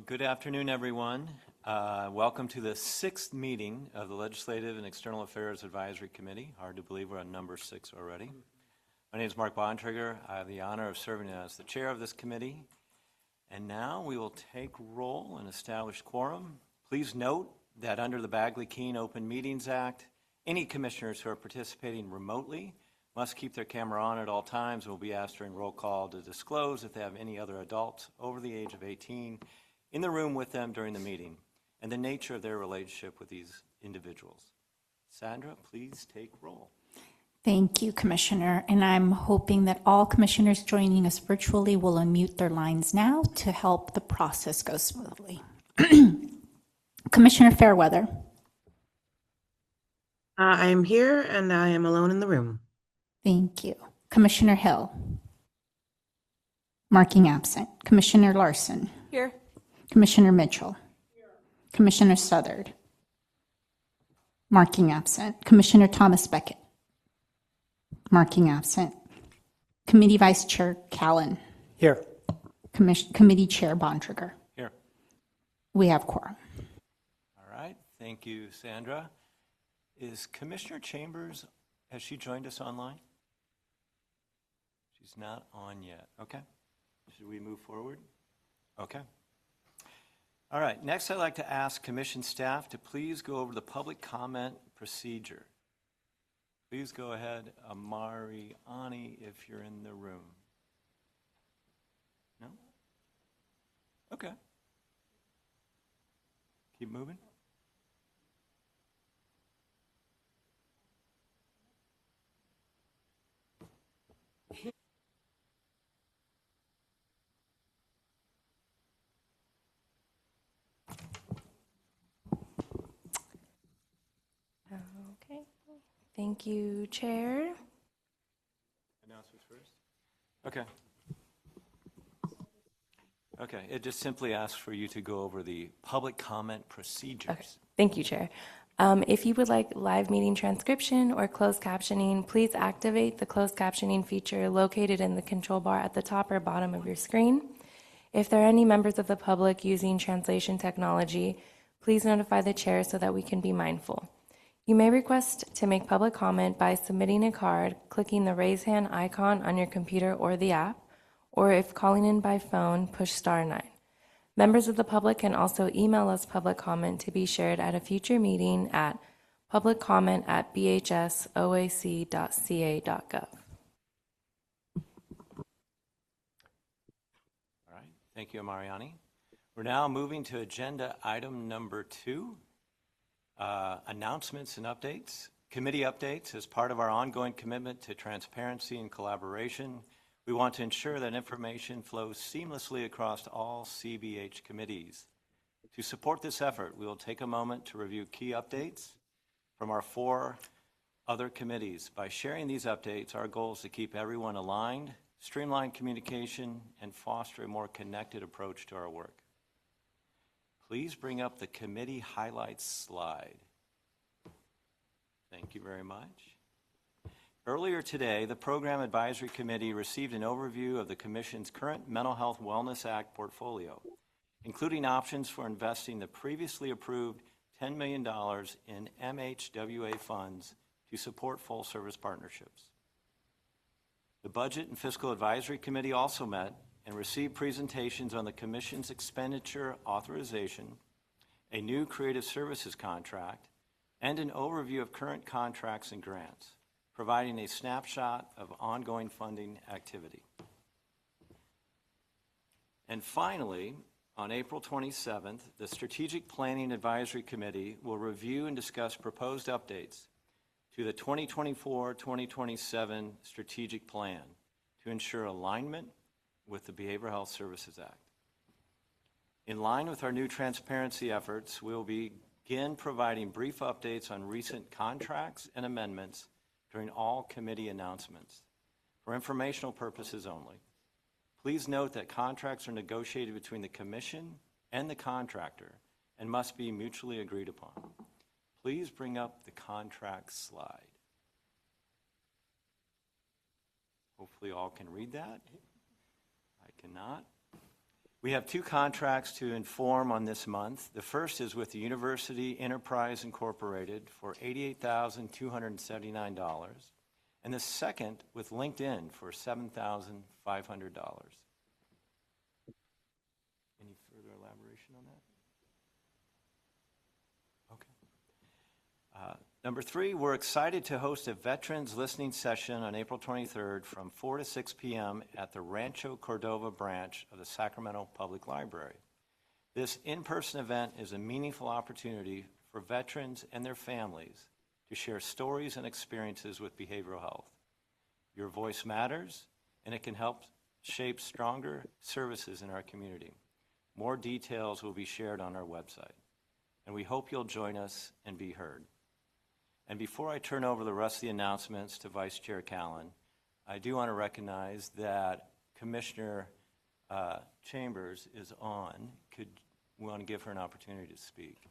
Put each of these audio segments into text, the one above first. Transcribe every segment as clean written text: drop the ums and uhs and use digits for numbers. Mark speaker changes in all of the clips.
Speaker 1: Well, good afternoon, everyone. Welcome to the 6th meeting of the Legislative and External Affairs Advisory Committee. Hard to believe we're on number 6 already. My name is Mark Bontrager. I have the honor of serving as the chair of this committee. And now we will take roll and establish quorum. Please note that under the Bagley-Keene Open Meetings Act, any commissioners who are participating remotely must keep their camera on at all times and will be asked during roll call to disclose if they have any other adults over the age of 18 in the room with them during the meeting and the nature of their relationship with these individuals. Sandra, please take roll.
Speaker 2: Thank you, Commissioner. And I'm hoping that all commissioners joining us virtually will unmute their lines now to help the process go smoothly. Commissioner Fairweather.
Speaker 3: I'm here and I am alone in the room.
Speaker 2: Thank you. Commissioner Hill. Marking absent. Commissioner Larson.
Speaker 4: Here.
Speaker 2: Commissioner Mitchell. Here. Commissioner Southard. Marking absent. Commissioner Thomas Beckett. Marking absent. Committee Vice Chair Callan.
Speaker 5: Here.
Speaker 2: Committee Chair Bontrager.
Speaker 1: Here.
Speaker 2: We have quorum.
Speaker 1: All right. Thank you, Sandra. Is Commissioner Chambers, has she joined us online? She's not on yet. Okay. Should we move forward? Okay. All right. Next, I'd like to ask Commission staff to please go over the public comment procedure. Please go ahead, Mariani, if you're in the room. No? Okay. Keep moving.
Speaker 4: Okay. Thank you, Chair.
Speaker 1: Announcements first. Okay. Okay. It just simply asks for you to go over the public comment procedures.
Speaker 4: Okay. Thank you, Chair. If you would like live meeting transcription or closed captioning, please activate the closed captioning feature located in the control bar at the top or bottom of your screen. If there are any members of the public using translation technology, please notify the chair so that we can be mindful. You may request to make public comment by submitting a card, clicking the raise hand icon on your computer or the app, or if calling in by phone, push *9. Members of the public can also email us public comment to be shared at a future meeting at publiccomment@bhsoac.ca.gov.
Speaker 1: All right. Thank you, Mariani. We're now moving to agenda item number 2. Announcements and updates. Committee updates. As part of our ongoing commitment to transparency and collaboration, we want to ensure that information flows seamlessly across all CBH committees. To support this effort, we will take a moment to review key updates from our 4 other committees. By sharing these updates, our goal is to keep everyone aligned, streamline communication, and foster a more connected approach to our work. Please bring up the committee highlights slide. Thank you very much. Earlier today, the Program Advisory Committee received an overview of the Commission's current Mental Health Wellness Act portfolio, including options for investing the previously approved $10 million in MHWA funds to support full-service partnerships. The Budget and Fiscal Advisory Committee also met and received presentations on the Commission's expenditure authorization, a new creative services contract, and an overview of current contracts and grants, providing a snapshot of ongoing funding activity. And finally, on April 27th, the Strategic Planning Advisory Committee will review and discuss proposed updates to the 2024-2027 Strategic Plan to ensure alignment with the Behavioral Health Services Act. In line with our new transparency efforts, we will begin providing brief updates on recent contracts and amendments during all committee announcements for informational purposes only. Please note that contracts are negotiated between the Commission and the contractor and must be mutually agreed upon. Please bring up the contract slide. Hopefully all can read that. I cannot. We have two contracts to inform on this month. The first is with the University Enterprise Incorporated for $88,279, and the second with LinkedIn for $7,500. Any further elaboration on that? Okay. Number three, we're excited to host a Veterans Listening Session on April 23rd from 4 to 6 p.m. at the Rancho Cordova branch of the Sacramento Public Library. This in-person event is a meaningful opportunity for veterans and their families to share stories and experiences with behavioral health. Your voice matters, and it can help shape stronger services in our community. More details will be shared on our website, and we hope you'll join us and be heard. And before I turn over the rest of the announcements to Vice Chair Callan, I do want to recognize that Commissioner Chambers is on. We want to give her an opportunity to speak.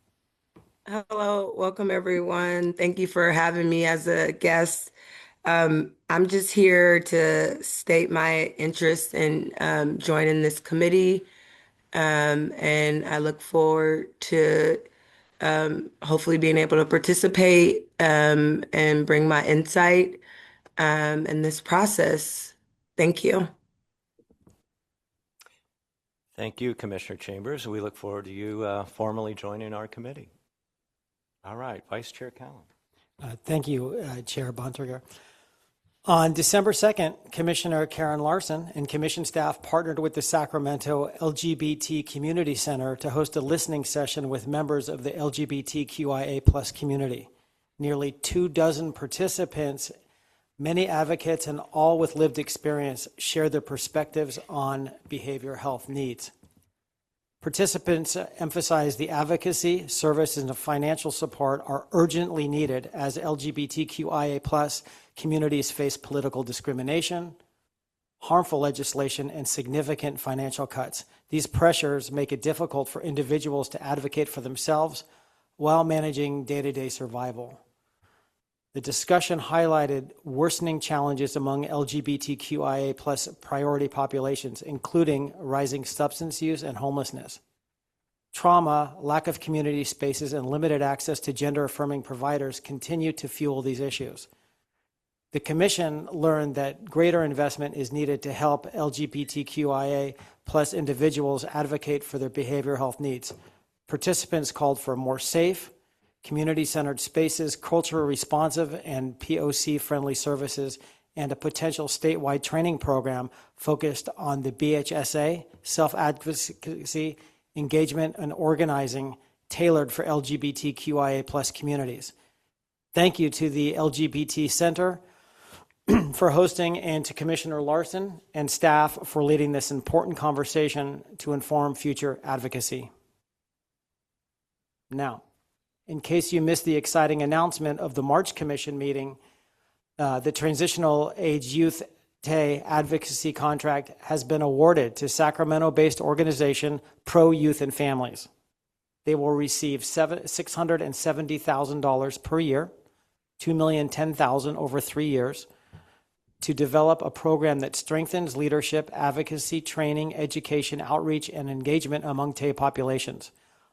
Speaker 5: Hello, welcome everyone. Thank you for having me as a guest. I'm just here to state my interest in joining this committee, and I look forward to hopefully being able to participate and bring my insight in this process. Thank you.
Speaker 1: Thank you, Commissioner Chambers. We look forward to you formally joining our committee. All right, Vice Chair Callan.
Speaker 6: Thank you, Chair Bontrager. On December 2nd, Commissioner Karen Larson and Commission staff partnered with the Sacramento LGBT Community Center to host a listening session with members of the LGBTQIA+ community. Nearly 24 participants, many advocates, and all with lived experience shared their perspectives on behavioral health needs. Participants emphasized the advocacy, services, and financial support are urgently needed as LGBTQIA+ communities face political discrimination, harmful legislation, and significant financial cuts. These pressures make it difficult for individuals to advocate for themselves while managing day-to-day survival. The discussion highlighted worsening challenges among LGBTQIA+ priority populations, including rising substance use and homelessness. Trauma, lack of community spaces, and limited access to gender-affirming providers continue to fuel these issues. The Commission learned that greater investment is needed to help LGBTQIA+ individuals advocate for their behavioral health needs. Participants called for more safe, community-centered spaces, culturally responsive and POC-friendly services, and a potential statewide training program focused on the BHSA, self-advocacy, engagement, and organizing tailored for LGBTQIA+ communities. Thank you to the LGBT Center for hosting, and to Commissioner Larson and staff for leading this important conversation to inform future advocacy. Now, in case you missed the exciting announcement of the March Commission meeting, the Transitional Age Youth Day Advocacy Contract has been awarded to Sacramento-based organization Pro Youth and Families. They will receive $670,000 per year, $2,010,000 over 3 years, to develop a program that strengthens leadership, advocacy, training, education, outreach, and engagement among TAY populations.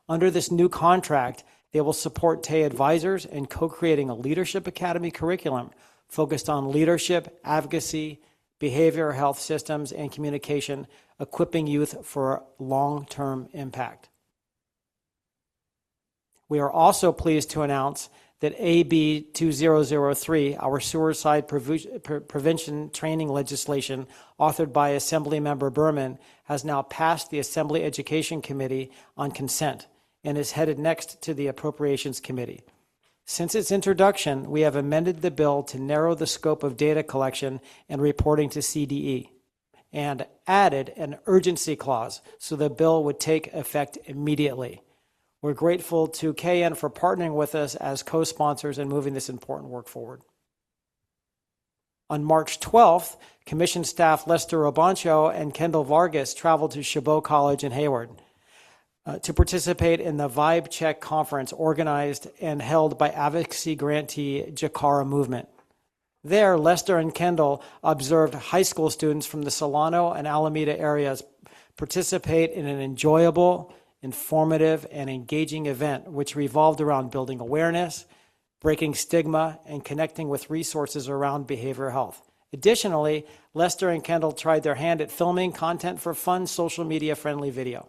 Speaker 6: Under this new contract, they will support TAY advisors in co-creating a leadership academy curriculum focused on leadership, advocacy, behavioral health systems, and communication, equipping youth for long-term impact. We are also pleased to announce that AB 2003, our suicide prevention training legislation authored by Assemblymember Berman, has now passed the Assembly Education Committee on consent and is headed next to the Appropriations Committee. Since its introduction, we have amended the bill to narrow the scope of data collection and reporting to CDE and added an urgency clause so the bill would take effect immediately. We're grateful to KN for partnering with us as co-sponsors and moving this important work forward. On March 12th, Commission staff Lester Obancho and Kendall Vargas traveled to Chabot College in Hayward to participate in the Vibe Check conference organized and held by advocacy grantee Jakara Movement. There, Lester and Kendall observed high school students from the Solano and Alameda areas participate in an enjoyable, informative, and engaging event which revolved around building awareness, breaking stigma, and connecting with resources around behavioral health. Additionally, Lester and Kendall tried their hand at filming content for fun, social media-friendly video.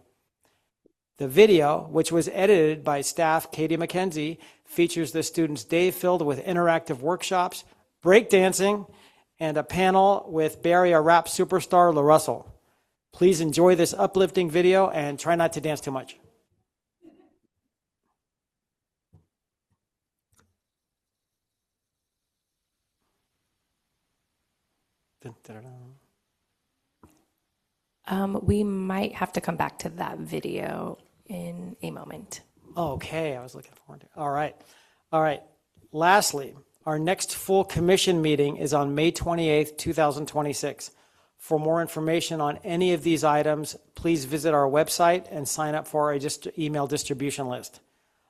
Speaker 6: The video, which was edited by staff Katie McKenzie, features the students' day filled with interactive workshops, breakdancing, and a panel with Bay Area rap superstar La Russell. Please enjoy this uplifting video and try not to dance too much.
Speaker 4: We might have to come back to that video in a moment.
Speaker 6: Okay, I was looking forward to it. All right. All right. Lastly, our next full commission meeting is on May 28th, 2026. For more information on any of these items, please visit our website and sign up for our email distribution list.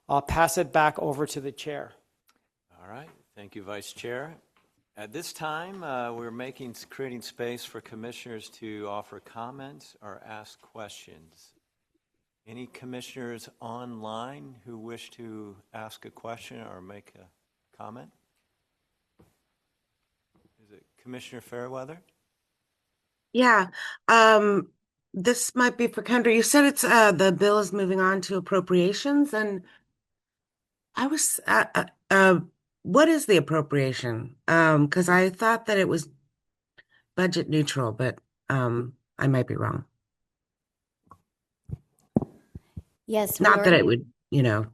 Speaker 6: I'll pass it back over to the chair.
Speaker 1: All right. Thank you, Vice Chair. At this time, we're creating space for commissioners to offer comments or ask questions. Any commissioners online who wish to ask a question or make a comment? Is it Commissioner Fairweather?
Speaker 3: Yeah. This might be for Kendra. You said it's the bill is moving on to appropriations, and I was what is the appropriation? Because I thought that it was budget neutral, but I might be wrong.
Speaker 7: Yes,
Speaker 3: Not that it would,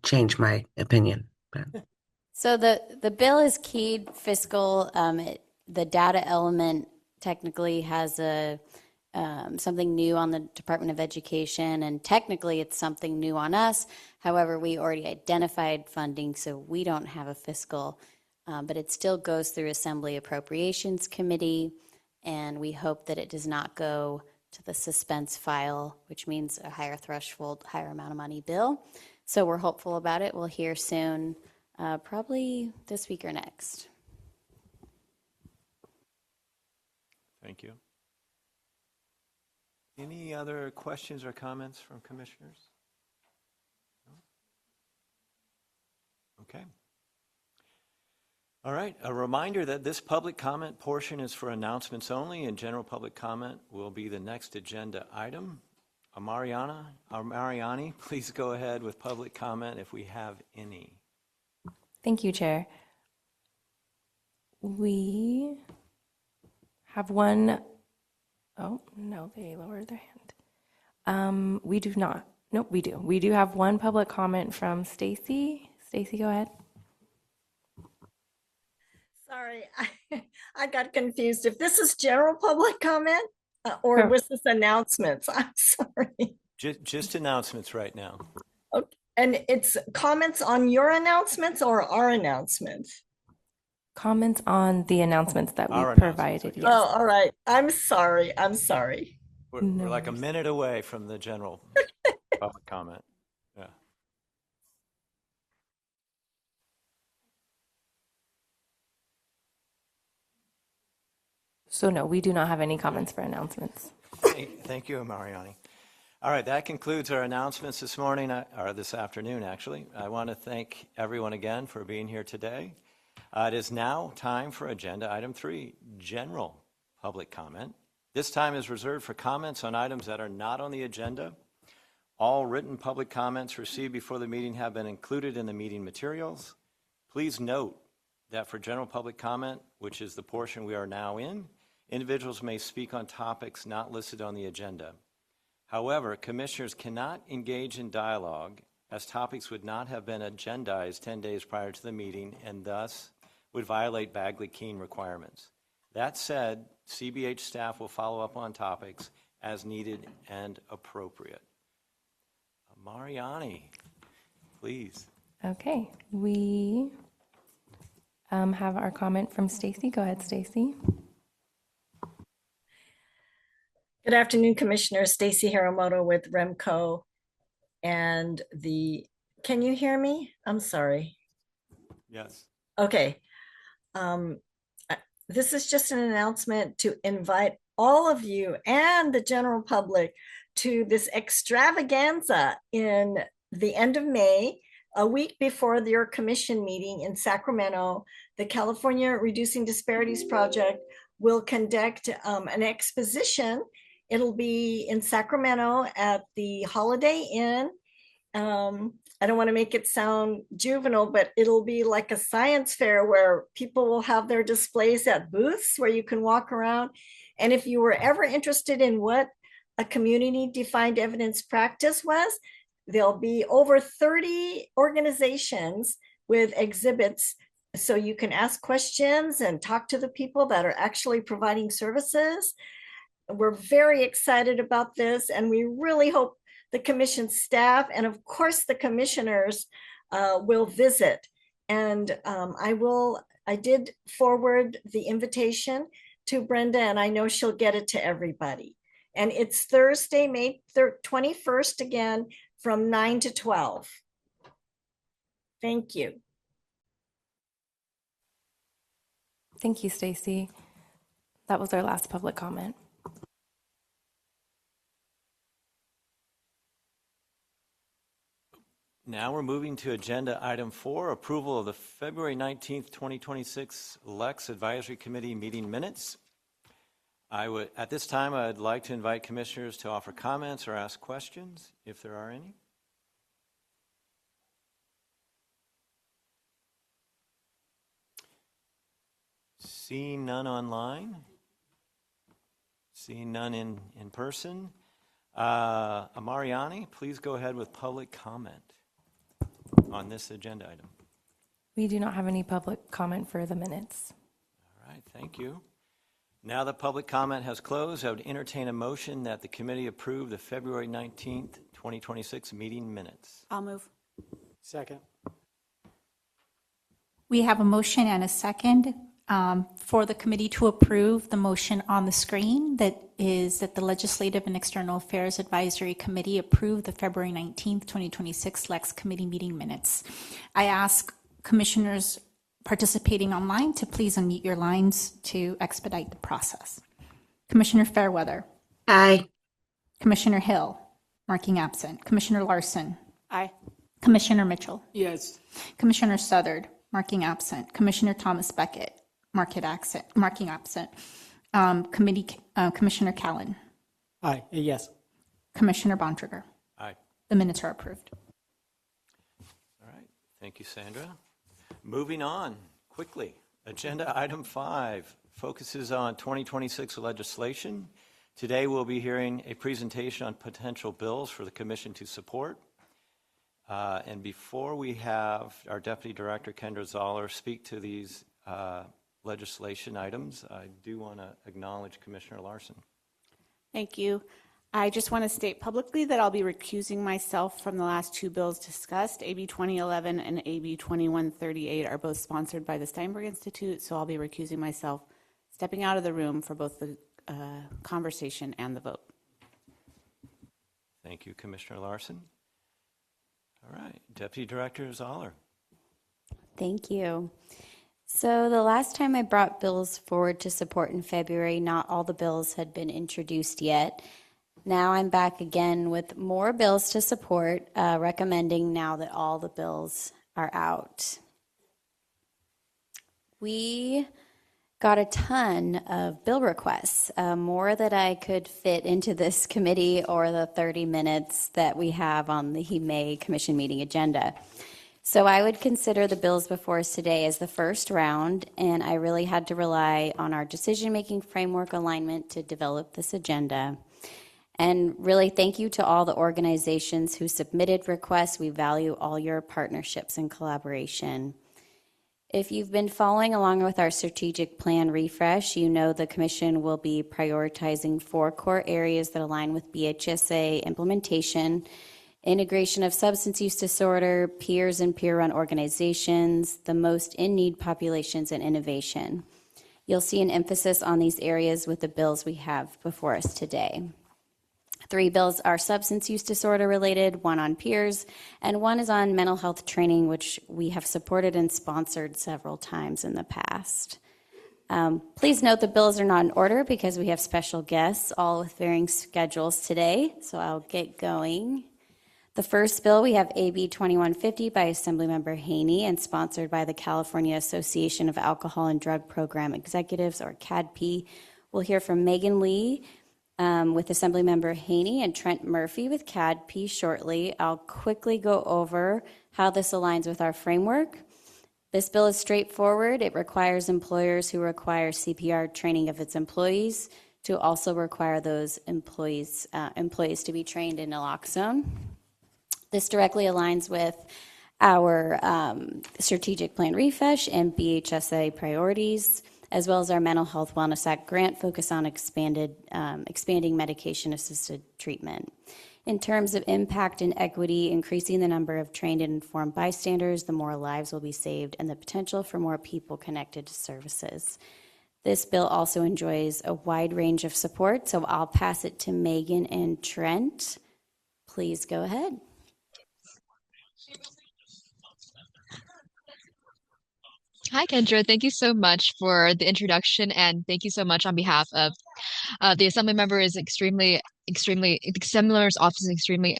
Speaker 3: change my opinion, but
Speaker 7: So the bill is keyed fiscal. The data element technically has something new on the Department of Education, and technically it's something new on us. However, we already identified funding, so we don't have a fiscal, but it still goes through Assembly Appropriations Committee, and we hope that it does not go to the suspense file, which means a higher threshold, higher amount of money bill. So we're hopeful about it. We'll hear soon, probably this week or next.
Speaker 1: Thank you. Any other questions or comments from commissioners? No? Okay. All right. A reminder that this public comment portion is for announcements only, and general public comment will be the next agenda item. Mariani, please go ahead with public comment if we have any.
Speaker 4: Thank you, Chair. We have one. Oh, no, they lowered their hand. We do not. Nope, we do. We do have one public comment from Stacy. Stacy, go ahead.
Speaker 8: Sorry, I got confused. If this is general public comment or
Speaker 4: Sure.
Speaker 8: was this announcements? I'm sorry.
Speaker 1: Just announcements right now.
Speaker 8: Okay. And it's comments on your announcements or our announcements?
Speaker 4: Comments on the announcements that we
Speaker 1: Our announcements,
Speaker 4: provided.
Speaker 1: okay.
Speaker 4: Yes.
Speaker 8: Oh, all right. I'm sorry. I'm sorry.
Speaker 1: We're
Speaker 4: No
Speaker 1: like a
Speaker 4: worries.
Speaker 1: minute away from the general public comment. Yeah.
Speaker 4: So no, we do not have any comments for announcements.
Speaker 1: Thank you, Mariani. All right, that concludes our announcements this morning, or this afternoon, actually. I want to thank everyone again for being here today. It is now time for agenda item 3, general public comment. This time is reserved for comments on items that are not on the agenda. All written public comments received before the meeting have been included in the meeting materials. Please note that for general public comment, which is the portion we are now in, individuals may speak on topics not listed on the agenda. However, commissioners cannot engage in dialogue as topics would not have been agendized 10 days prior to the meeting and thus would violate Bagley-Keene requirements. That said, CBH staff will follow up on topics as needed and appropriate. Mariani, please.
Speaker 4: Okay, we have our comment from Stacy. Go ahead, Stacy.
Speaker 8: Good afternoon, Commissioner Stacy Hiramoto with Remco. And can you hear me? I'm sorry.
Speaker 1: Yes.
Speaker 8: Okay. This is just an announcement to invite all of you and the general public to this extravaganza in the end of May, a week before your commission meeting in Sacramento. The California Reducing Disparities Project will conduct an exposition. It'll be in Sacramento at the Holiday Inn. I don't want to make it sound juvenile, but it'll be like a science fair where people will have their displays at booths where you can walk around. And if you were ever interested in what a community defined evidence practice was, there'll be over 30 organizations with exhibits. So you can ask questions and talk to the people that are actually providing services. We're very excited about this, and we really hope the commission staff and of course the commissioners will visit. And I did forward the invitation to Brenda, and I know she'll get it to everybody. And it's Thursday, May 21st again, from 9 to 12. Thank you.
Speaker 4: Thank you, Stacy. That was our last public comment.
Speaker 1: Now we're moving to agenda item 4, approval of the February 19th, 2026 LEX Advisory Committee meeting minutes. At this time, I'd like to invite commissioners to offer comments or ask questions, if there are any. Seeing none online, seeing none in person. Amariani, please go ahead with public comment on this agenda item.
Speaker 4: We do not have any public comment for the minutes.
Speaker 1: All right, thank you. Now that public comment has closed, I would entertain a motion that the committee approve the February 19th, 2026 meeting minutes.
Speaker 7: I'll move.
Speaker 6: Second.
Speaker 2: We have a motion and a second for the committee to approve the motion on the screen that is that the Legislative and External Affairs Advisory Committee approve the February 19th, 2026 LEX committee meeting minutes. I ask commissioners participating online to please unmute your lines to expedite the process. Commissioner Fairweather.
Speaker 3: Aye.
Speaker 2: Commissioner Hill, marking absent. Commissioner Larson.
Speaker 7: Aye.
Speaker 2: Commissioner Mitchell.
Speaker 6: Yes.
Speaker 2: Commissioner Southard, marking absent. Commissioner Thomas Beckett, marking absent. Commissioner Callan.
Speaker 6: Aye. Yes.
Speaker 2: Commissioner Bontrager.
Speaker 1: Aye.
Speaker 2: The minutes are approved.
Speaker 1: All right, thank you, Sandra. Moving on quickly, agenda item 5 focuses on 2026 legislation. Today we'll be hearing a presentation on potential bills for the commission to support. And before we have our Deputy Director, Kendra Zoller, speak to these legislation items, I do want to acknowledge Commissioner Larson.
Speaker 9: Thank you. I just want to state publicly that I'll be recusing myself from the last two bills discussed. AB 2011 and AB 2138 are both sponsored by the Steinberg Institute, so I'll be recusing myself, stepping out of the room for both the conversation and the vote.
Speaker 1: Thank you, Commissioner Larson. All right, Deputy Director Zoller.
Speaker 7: Thank you. So the last time I brought bills forward to support in February, not all the bills had been introduced yet. Now I'm back again with more bills to support, recommending now that all the bills are out. We got a ton of bill requests, more that I could fit into this committee or the 30 minutes that we have on the May Commission meeting agenda. So I would consider the bills before us today as the first round, and I really had to rely on our decision-making framework alignment to develop this agenda. And really, thank you to all the organizations who submitted requests. We value all your partnerships and collaboration. If you've been following along with our strategic plan refresh, you know the Commission will be prioritizing 4 core areas that align with BHSA implementation: integration of substance use disorder, peers and peer-run organizations, the most in-need populations, and innovation. You'll see an emphasis on these areas with the bills we have before us today. 3 bills are substance use disorder related, 1 on peers, and 1 is on mental health training, which we have supported and sponsored several times in the past. Please note the bills are not in order because we have special guests, all with varying schedules today, so I'll get going. The first bill, we have AB 2150 by Assemblymember Haney and sponsored by the California Association of Alcohol and Drug Program Executives, or CADP. We'll hear from Megan Lee with Assemblymember Haney and Trent Murphy with CADP shortly. I'll quickly go over how this aligns with our framework. This bill is straightforward. It requires employers who require CPR training of its employees to also require those employees to be trained in naloxone. This directly aligns with our strategic plan refresh and BHSA priorities, as well as our Mental Health Wellness Act grant focus on expanding medication-assisted treatment. In terms of impact and equity, increasing the number of trained and informed bystanders, the more lives will be saved and the potential for more people connected to services. This bill also enjoys a wide range of support, so I'll pass it to Megan and Trent. Please go ahead.
Speaker 10: Hi, Kendra. Thank you so much for the introduction, and thank you so much on behalf of the Assembly member is extremely, the Assembly's office is extremely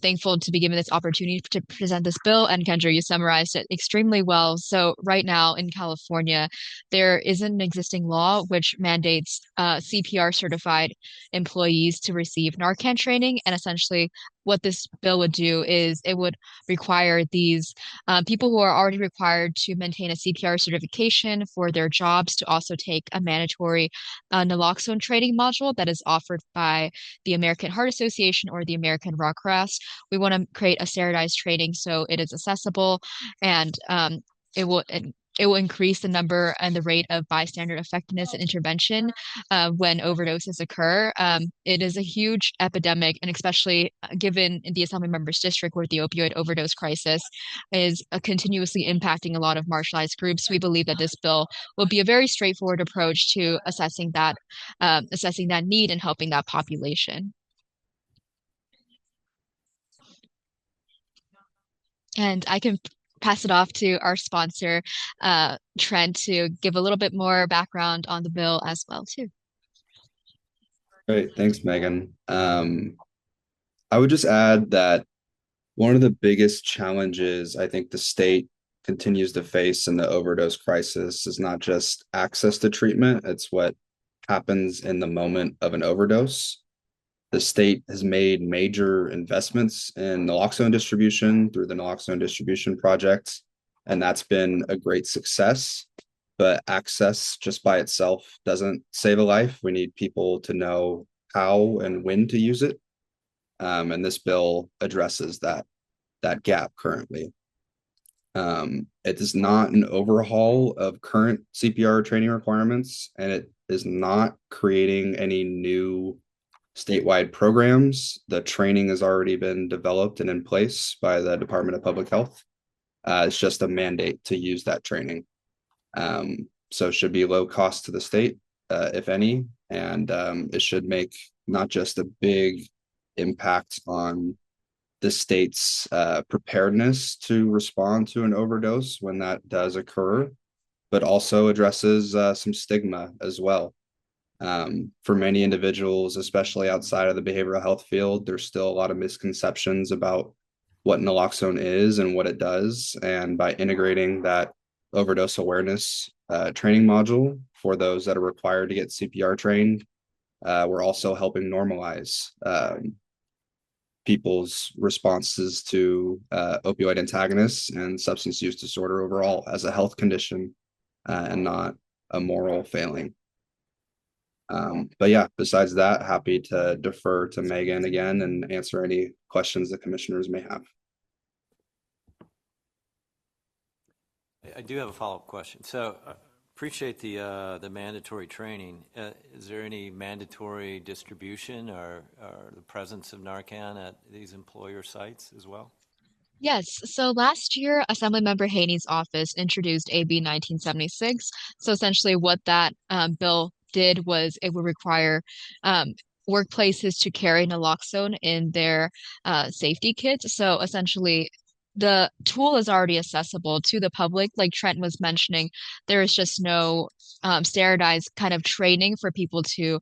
Speaker 10: thankful to be given this opportunity to present this bill. And Kendra, you summarized it extremely well. So right now in California, there isn't an existing law which mandates CPR certified employees to receive Narcan training. And essentially what this bill would do is it would require these people who are already required to maintain a CPR certification for their jobs to also take a mandatory naloxone training module that is offered by the American Heart Association or the American Red Cross. We want to create a standardized training so it is accessible and it will increase the number and the rate of bystander effectiveness and intervention when overdoses occur. It is a huge epidemic, and especially given in the Assembly members district where the opioid overdose crisis is continuously impacting a lot of marginalized groups, we believe that this bill will be a very straightforward approach to assessing that need and helping that population. And I can pass it off to our sponsor, Trent, to give a little bit more background on the bill as well, too.
Speaker 11: Great. Thanks, Megan. I would just add that one of the biggest challenges I think the state continues to face in the overdose crisis is not just access to treatment, it's what happens in the moment of an overdose. The state has made major investments in naloxone distribution through the Naloxone Distribution Project, and that's been a great success. But access just by itself doesn't save a life. We need people to know how and when to use it. And this bill addresses that gap currently. It is not an overhaul of current CPR training requirements, and it is not creating any new statewide programs. The training has already been developed and in place by the Department of Public Health. It's just a mandate to use that training. So it should be low cost to the state, if any, and it should make not just a big impact on the state's preparedness to respond to an overdose when that does occur, but also addresses some stigma as well. For many individuals, especially outside of the behavioral health field, there's still a lot of misconceptions about what naloxone is and what it does. And by integrating that overdose awareness training module for those that are required to get CPR trained, we're also helping normalize people's responses to opioid antagonists and substance use disorder overall as a health condition and not a moral failing. But yeah, besides that, happy to defer to Megan again and answer any questions the commissioners may have.
Speaker 1: I do have a follow-up question. So appreciate the mandatory training. Is there any mandatory distribution or the presence of Narcan at these employer sites as well?
Speaker 10: Yes. So last year, Assemblymember Haney's office introduced AB 1976. So essentially what that bill did was it would require workplaces to carry naloxone in their safety kits. So essentially the tool is already accessible to the public. Like Trent was mentioning, there is just no standardized kind of training for people to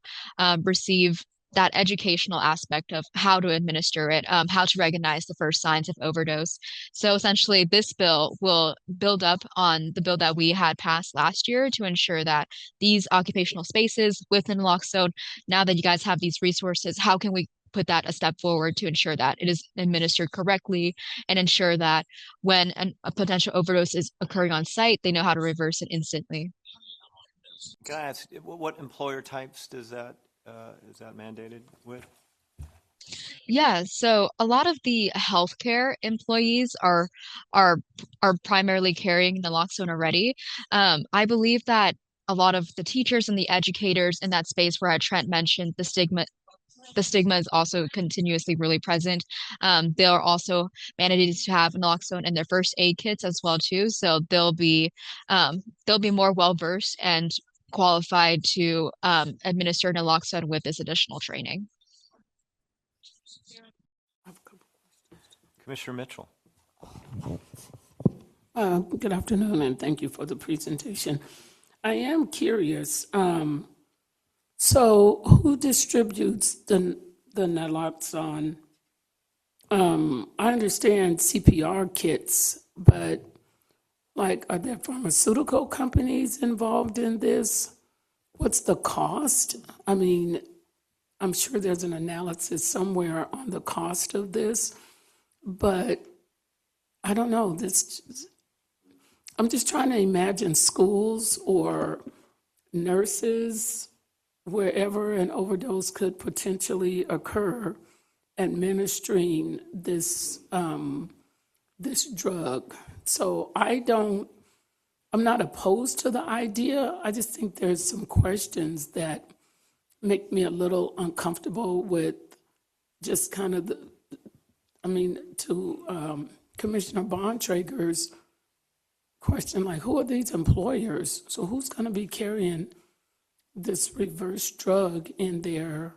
Speaker 10: receive that educational aspect of how to administer it, how to recognize the first signs of overdose. So essentially, this bill will build up on the bill that we had passed last year to ensure that these occupational spaces within naloxone, now that you guys have these resources, how can we put that a step forward to ensure that it is administered correctly and ensure that when a potential overdose is occurring on site, they know how to reverse it instantly.
Speaker 1: Can I ask, what employer types is that mandated with?
Speaker 10: Yeah, so a lot of the healthcare employees are are primarily carrying naloxone already. I believe that a lot of the teachers and the educators in that space where Trent mentioned the stigma is also continuously really present. They're also mandated to have naloxone in their first aid kits as well too. So they'll be more well versed and qualified to administer naloxone with this additional training.
Speaker 1: Commissioner Mitchell.
Speaker 12: Good afternoon, and thank you for the presentation. I am curious. So, who distributes the naloxone? I understand CPR kits, but like, are there pharmaceutical companies involved in this? What's the cost? I mean, I'm sure there's an analysis somewhere on the cost of this, but I don't know. I'm just trying to imagine schools or nurses, wherever an overdose could potentially occur, administering this drug. So I'm not opposed to the idea. I just think there's some questions that make me a little uncomfortable with just kind of to Commissioner Bontrager's question, like, who are these employers? So who's going to be carrying this reverse drug in their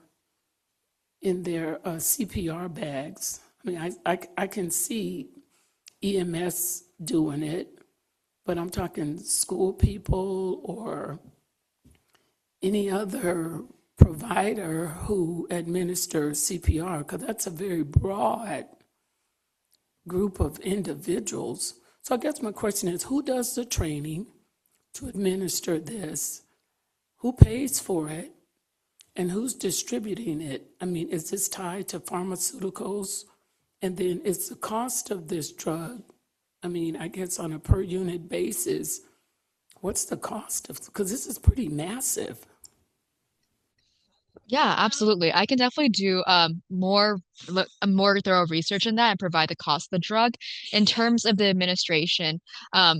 Speaker 12: CPR bags? I mean, I can see EMS doing it, but I'm talking school people or any other provider who administers CPR, because that's a very broad group of individuals. So I guess my question is, who does the training to administer this? Who pays for it? And who's distributing it? I mean, is this tied to pharmaceuticals? And then is the cost of this drug, I mean, I guess on a per unit basis, what's the cost of, because this is pretty massive.
Speaker 10: Yeah, absolutely. I can definitely do more thorough research in that and provide the cost of the drug. In terms of the administration,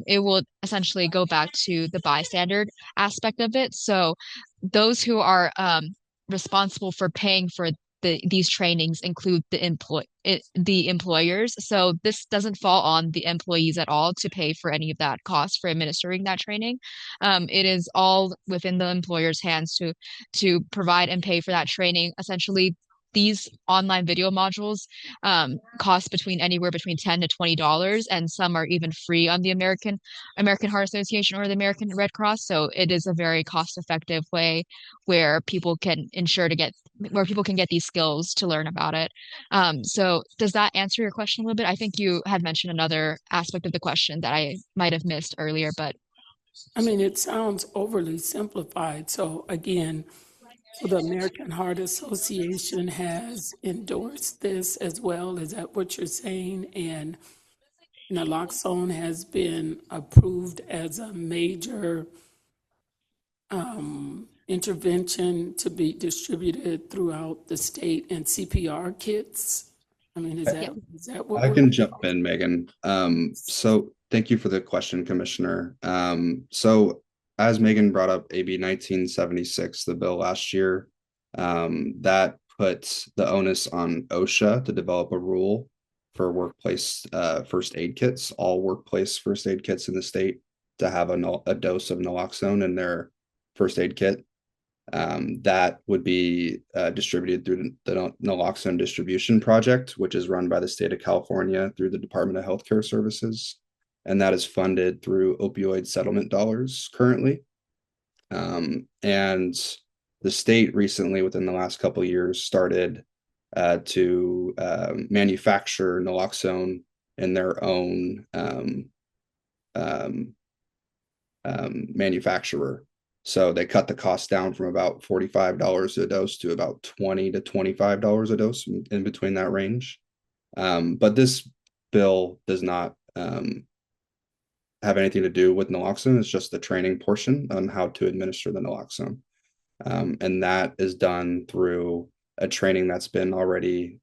Speaker 10: it will essentially go back to the bystander aspect of it. So those who are responsible for paying for these trainings include the employers. So this doesn't fall on the employees at all to pay for any of that cost for administering that training. It is all within the employer's hands to provide and pay for that training. Essentially, these online video modules cost anywhere between $10 to $20, and some are even free on the American Heart Association or the American Red Cross. So it is a very cost-effective way where people can get these skills to learn about it. So does that answer your question a little bit? I think you had mentioned another aspect of the question that I might have missed earlier, but
Speaker 12: I mean, it sounds overly simplified. So again, the American Heart Association has endorsed this as well. Is that what you're saying? And naloxone has been approved as a major intervention to be distributed throughout the state, and CPR kits. I mean, is that what
Speaker 11: I
Speaker 12: we're
Speaker 11: can jump in, Megan. So thank you for the question, Commissioner. So as Megan brought up, AB 1976, the bill last year, that puts the onus on OSHA to develop a rule for workplace first aid kits, all workplace first aid kits in the state to have a dose of naloxone in their first aid kit. That would be distributed through the naloxone distribution project, which is run by the state of California through the Department of Healthcare Services. And that is funded through opioid settlement dollars currently. And the state recently, within the last couple of years, started to manufacture naloxone in their own manufacturer. So they cut the cost down from about $45 a dose to about $20 to $25 a dose, in between that range. But this bill does not have anything to do with naloxone. It's just the training portion on how to administer the naloxone. And that is done through a training that's been already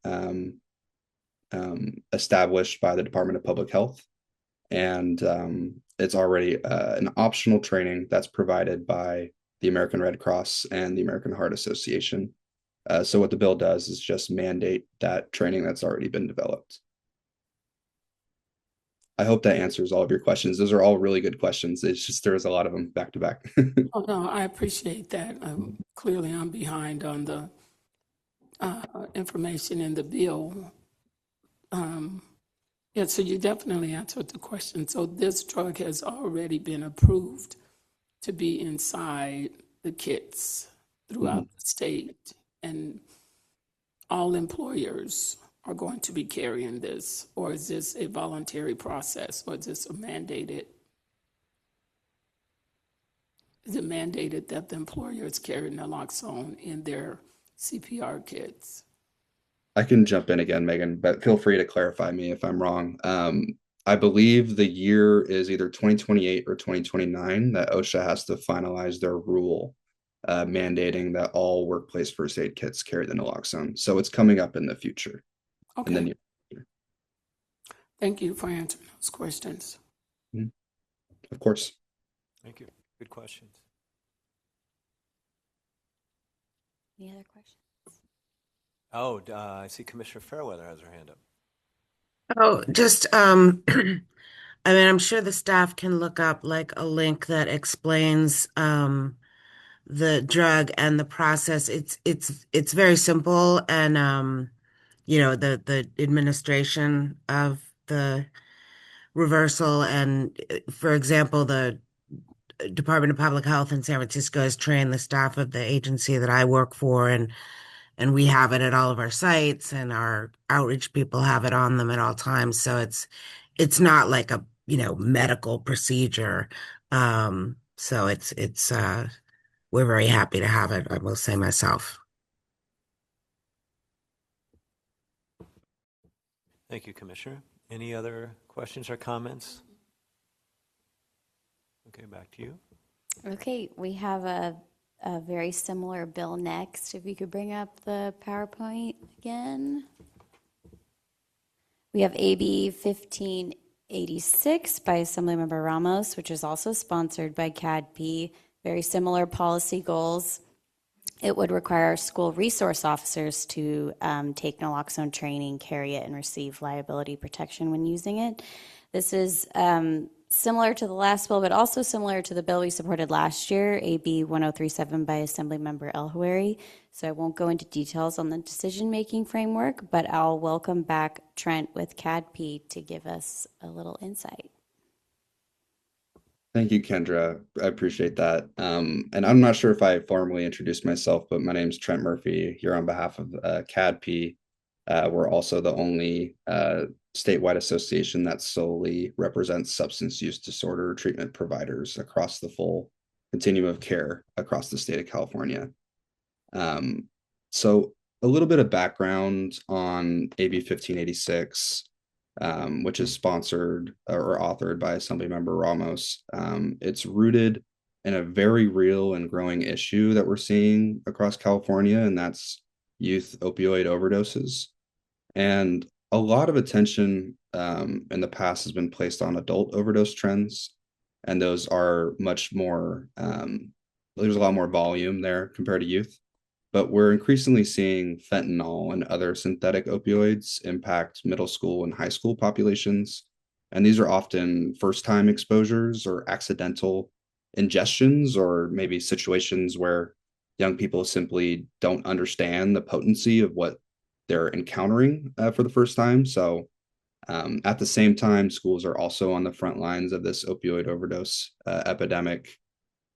Speaker 11: established by the Department of Public Health. And it's already an optional training that's provided by the American Red Cross and the American Heart Association. So what the bill does is just mandate that training that's already been developed. I hope that answers all of your questions. Those are all really good questions. It's just there's a lot of them back to back.
Speaker 12: Oh, no, I appreciate that. Clearly, I'm behind on the information in the bill. Yeah, so you definitely answered the question. So this drug has already been approved to be inside the kits throughout the state, and all employers are going to be carrying this, or is this a voluntary process, or is this a mandated? Is it mandated that the employers carry naloxone in their CPR kits?
Speaker 11: I can jump in again, Megan, but feel free to clarify me if I'm wrong. I believe the year is either 2028 or 2029 that OSHA has to finalize their rule mandating that all workplace first aid kits carry the naloxone. So it's coming up in the future.
Speaker 12: Okay.
Speaker 11: In the near future.
Speaker 12: Thank you for answering those questions.
Speaker 11: Of course.
Speaker 1: Thank you. Good questions.
Speaker 7: Any other questions?
Speaker 1: Oh, I see Commissioner Fairweather has her hand up.
Speaker 3: Oh, just I mean, I'm sure the staff can look up like a link that explains the drug and the process. It's very simple, and you know, the administration of the reversal, and for example, the Department of Public Health in San Francisco has trained the staff of the agency that I work for, and we have it at all of our sites, and our outreach people have it on them at all times. So it's not like a, you know, medical procedure. So it's we're very happy to have it, I will say myself.
Speaker 1: Thank you, Commissioner. Any other questions or comments? Okay, back to you.
Speaker 7: Okay, we have a very similar bill next. If you could bring up the PowerPoint again. We have AB 1586 by Assemblymember Ramos, which is also sponsored by CADP. Very similar policy goals. It would require school resource officers to take naloxone training, carry it, and receive liability protection when using it. This is similar to the last bill, but also similar to the bill we supported last year, AB 1037 by Assemblymember El-Houari. So I won't go into details on the decision-making framework, but I'll welcome back Trent with CADP to give us a little insight.
Speaker 11: Thank you, Kendra. I appreciate that. And I'm not sure if I formally introduced myself, but my name is Trent Murphy here on behalf of CADP. We're also the only statewide association that solely represents substance use disorder treatment providers across the full continuum of care across the state of California. So a little bit of background on AB 1586. Which is sponsored or authored by Assemblymember Ramos. It's rooted in a very real and growing issue that we're seeing across California, and that's youth opioid overdoses. And a lot of attention in the past has been placed on adult overdose trends, and those are much more, there's a lot more volume there compared to youth. But we're increasingly seeing fentanyl and other synthetic opioids impact middle school and high school populations. And these are often first-time exposures or accidental ingestions, or maybe situations where young people simply don't understand the potency of what they're encountering for the first time. So at the same time, schools are also on the front lines of this opioid overdose epidemic.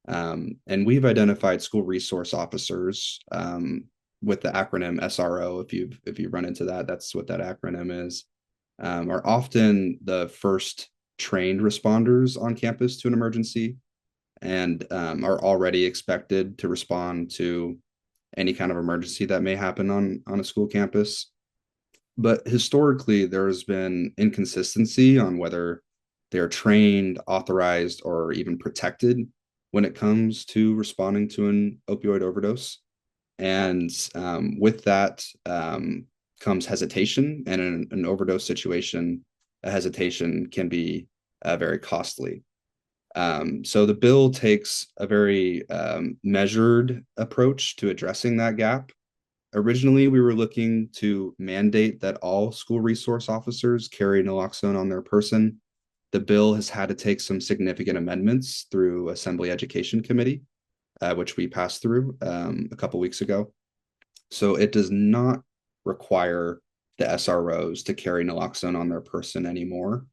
Speaker 11: And we've identified school resource officers with the acronym SRO. If you run into that, that's what that acronym is. Are often the first trained responders on campus to an emergency, and are already expected to respond to any kind of emergency that may happen on a school campus. But historically, there's been inconsistency on whether they're trained, authorized, or even protected when it comes to responding to an opioid overdose. And with that comes hesitation. And in an overdose situation, a hesitation can be very costly. So the bill takes a very measured approach to addressing that gap. Originally, we were looking to mandate that all school resource officers carry naloxone on their person. The bill has had to take some significant amendments through Assembly Education Committee, which we passed through a couple weeks ago. So it does not require the SROs to carry naloxone on their person anymore.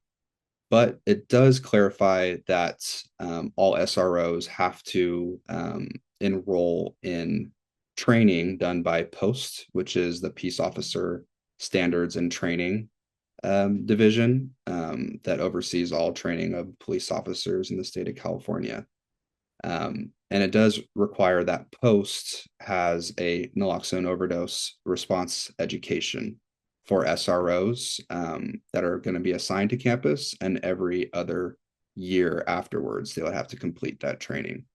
Speaker 11: But it does clarify that all SROs have to enroll in training done by POST, which is the Peace Officer Standards and Training Division that oversees all training of police officers in the state of California. And it does require that POST has a naloxone overdose response education for SROs that are going to be assigned to campus, and every other year afterwards, they'll have to complete that training.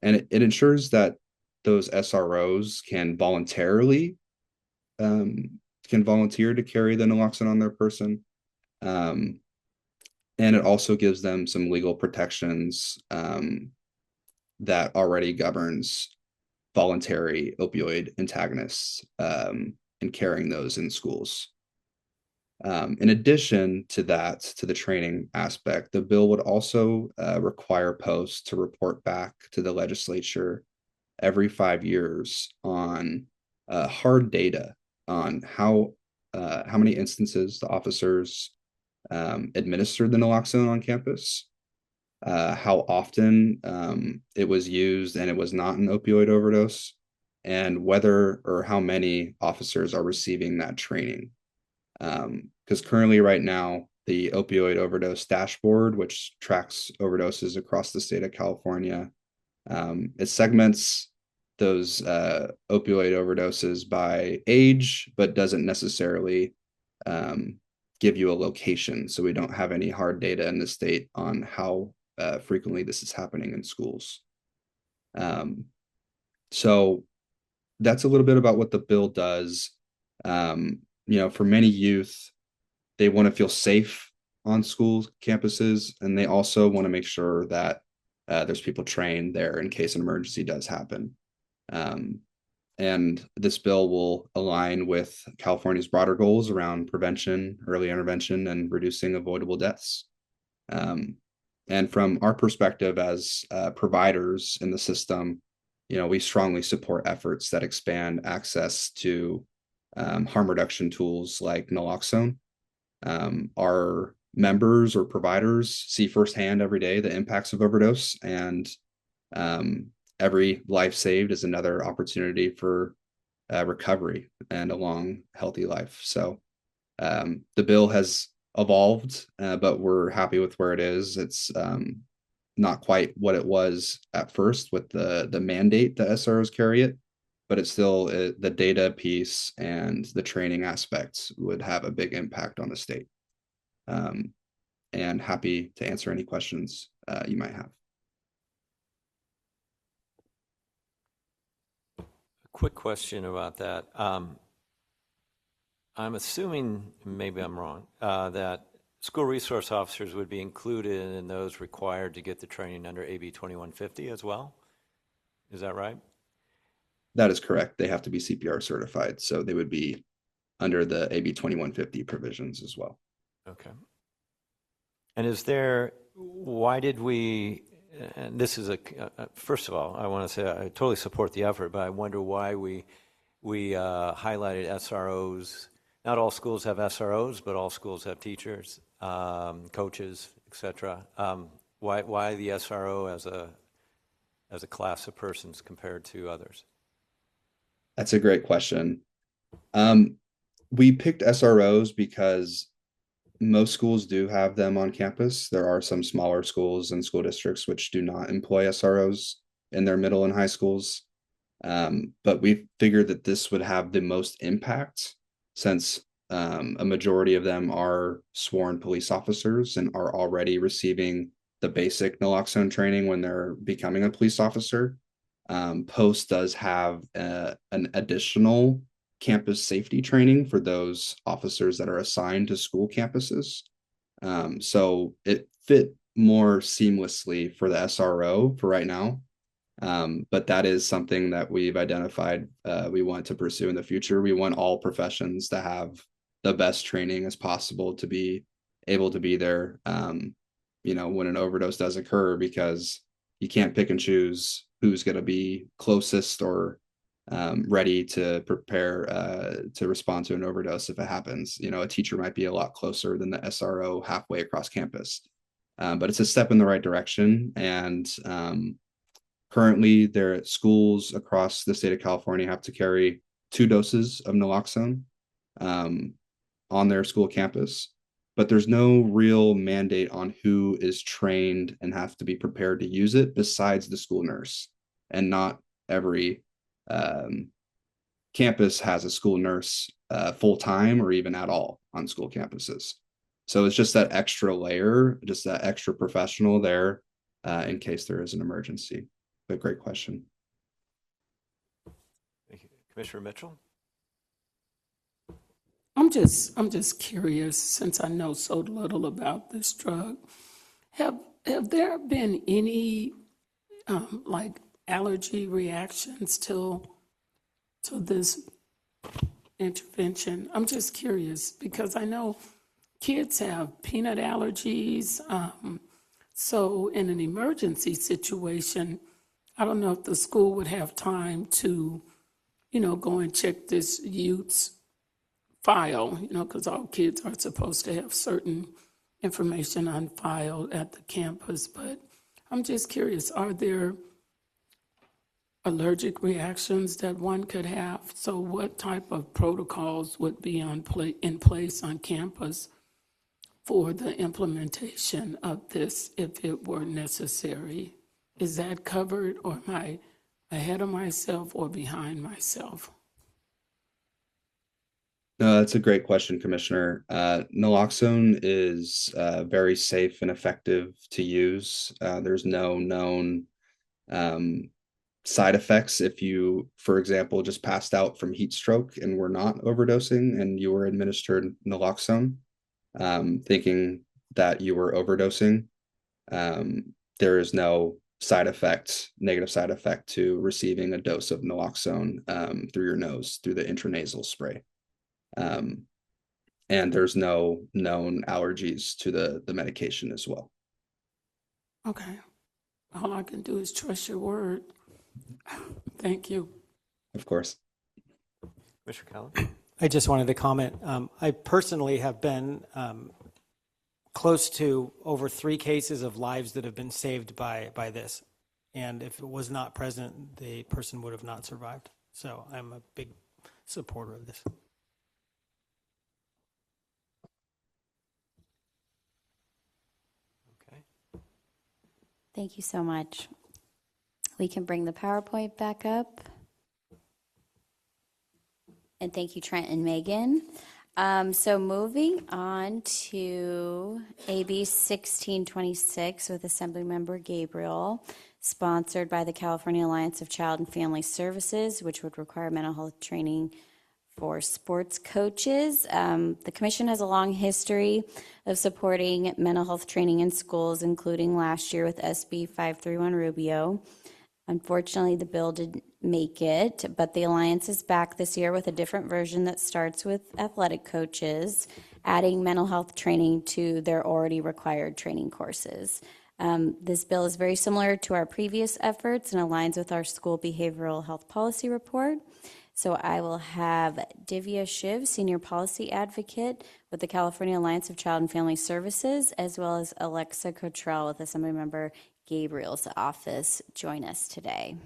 Speaker 11: And it ensures that those SROs can voluntarily volunteer to carry the naloxone on their person. And it also gives them some legal protections that already governs voluntary opioid antagonists and carrying those in schools. In addition to that, to the training aspect, the bill would also require POST to report back to the legislature every 5 years on hard data on how many instances the officers administered the naloxone on campus, how often it was used and it was not an opioid overdose, and whether or how many officers are receiving that training. Because currently, right now, the opioid overdose dashboard, which tracks overdoses across the state of California, it segments those opioid overdoses by age, but doesn't necessarily give you a location. So we don't have any hard data in the state on how frequently this is happening in schools. So that's a little bit about what the bill does. For many youth, they want to feel safe on school campuses, and they also want to make sure that there's people trained there in case an emergency does happen. And this bill will align with California's broader goals around prevention, early intervention, and reducing avoidable deaths. And from our perspective as providers in the system, we strongly support efforts that expand access to harm reduction tools like naloxone. Our members or providers see firsthand every day the impacts of overdose, and every life saved is another opportunity for recovery and a long, healthy life. So the bill has evolved, but we're happy with where it is. It's not quite what it was at first with the mandate that SROs carry it, but it's still the data piece and the training aspects would have a big impact on the state. And happy to answer any questions you might have.
Speaker 1: Quick question about that. I'm assuming, maybe I'm wrong, that school resource officers would be included in those required to get the training under AB 2150 as well? Is that right?
Speaker 11: That is correct. They have to be CPR certified, so they would be under the AB 2150 provisions as well.
Speaker 1: Okay. And why did we and this is first of all, I want to say I totally support the effort, but I wonder why we highlighted SROs. Not all schools have SROs, but all schools have teachers, coaches, etc. Why the SRO as a class of persons compared to others?
Speaker 11: That's a great question. We picked SROs because most schools do have them on campus. There are some smaller schools and school districts which do not employ SROs in their middle and high schools. But we figured that this would have the most impact since a majority of them are sworn police officers and are already receiving the basic naloxone training when they're becoming a police officer. Post does have an additional campus safety training for those officers that are assigned to school campuses. So it fit more seamlessly for the SRO for right now. But that is something that we've identified we want to pursue in the future. We want all professions to have the best training as possible to be able to be there, when an overdose does occur, because you can't pick and choose who's going to be closest or ready to prepare to respond to an overdose if it happens. A teacher might be a lot closer than the SRO halfway across campus, but it's a step in the right direction. And currently, there at schools across the state of California have to carry 2 doses of naloxone on their school campus, but there's no real mandate on who is trained and have to be prepared to use it besides the school nurse. And not every campus has a school nurse full time or even at all on school campuses. So it's just that extra layer, just that extra professional there in case there is an emergency. But great question.
Speaker 1: Thank you. Commissioner Mitchell?
Speaker 12: I'm just curious, since I know so little about this drug. Have there been any like allergy reactions to this intervention? I'm just curious because I know kids have peanut allergies. So in an emergency situation, I don't know if the school would have time to, go and check this youth's file, because all kids aren't supposed to have certain information on file at the campus. But I'm just curious, are there allergic reactions that one could have? So what type of protocols would be in place on campus for the implementation of this if it were necessary? Is that covered, or am I ahead of myself or behind myself?
Speaker 11: No, that's a great question, Commissioner. Naloxone is very safe and effective to use. There's no known side effects if you, for example, just passed out from heat stroke and were not overdosing and you were administered naloxone, thinking that you were overdosing. There is no negative side effect to receiving a dose of naloxone through your nose, through the intranasal spray. And there's no known allergies to the medication as well.
Speaker 12: Okay. All I can do is trust your word. Thank you.
Speaker 11: Of course.
Speaker 1: Mr. Callen?
Speaker 6: I just wanted to comment. I personally have been close to over 3 cases of lives that have been saved by this. And if it was not present, the person would have not survived. So I'm a big supporter of this.
Speaker 1: Okay.
Speaker 7: Thank you so much. We can bring the PowerPoint back up. And thank you, Trent and Megan. So moving on to AB 1626 with Assemblymember Gabriel, sponsored by the California Alliance of Child and Family Services, which would require mental health training for sports coaches. The Commission has a long history of supporting mental health training in schools, including last year with SB 531 Rubio. Unfortunately, the bill didn't make it, but the Alliance is back this year with a different version that starts with athletic coaches, adding mental health training to their already required training courses. This bill is very similar to our previous efforts and aligns with our school behavioral health policy report. So I will have Divya Shiv, Senior Policy Advocate with the California Alliance of Child and Family Services, as well as Alexa Cottrell with Assemblymember Gabriel's office, join us today.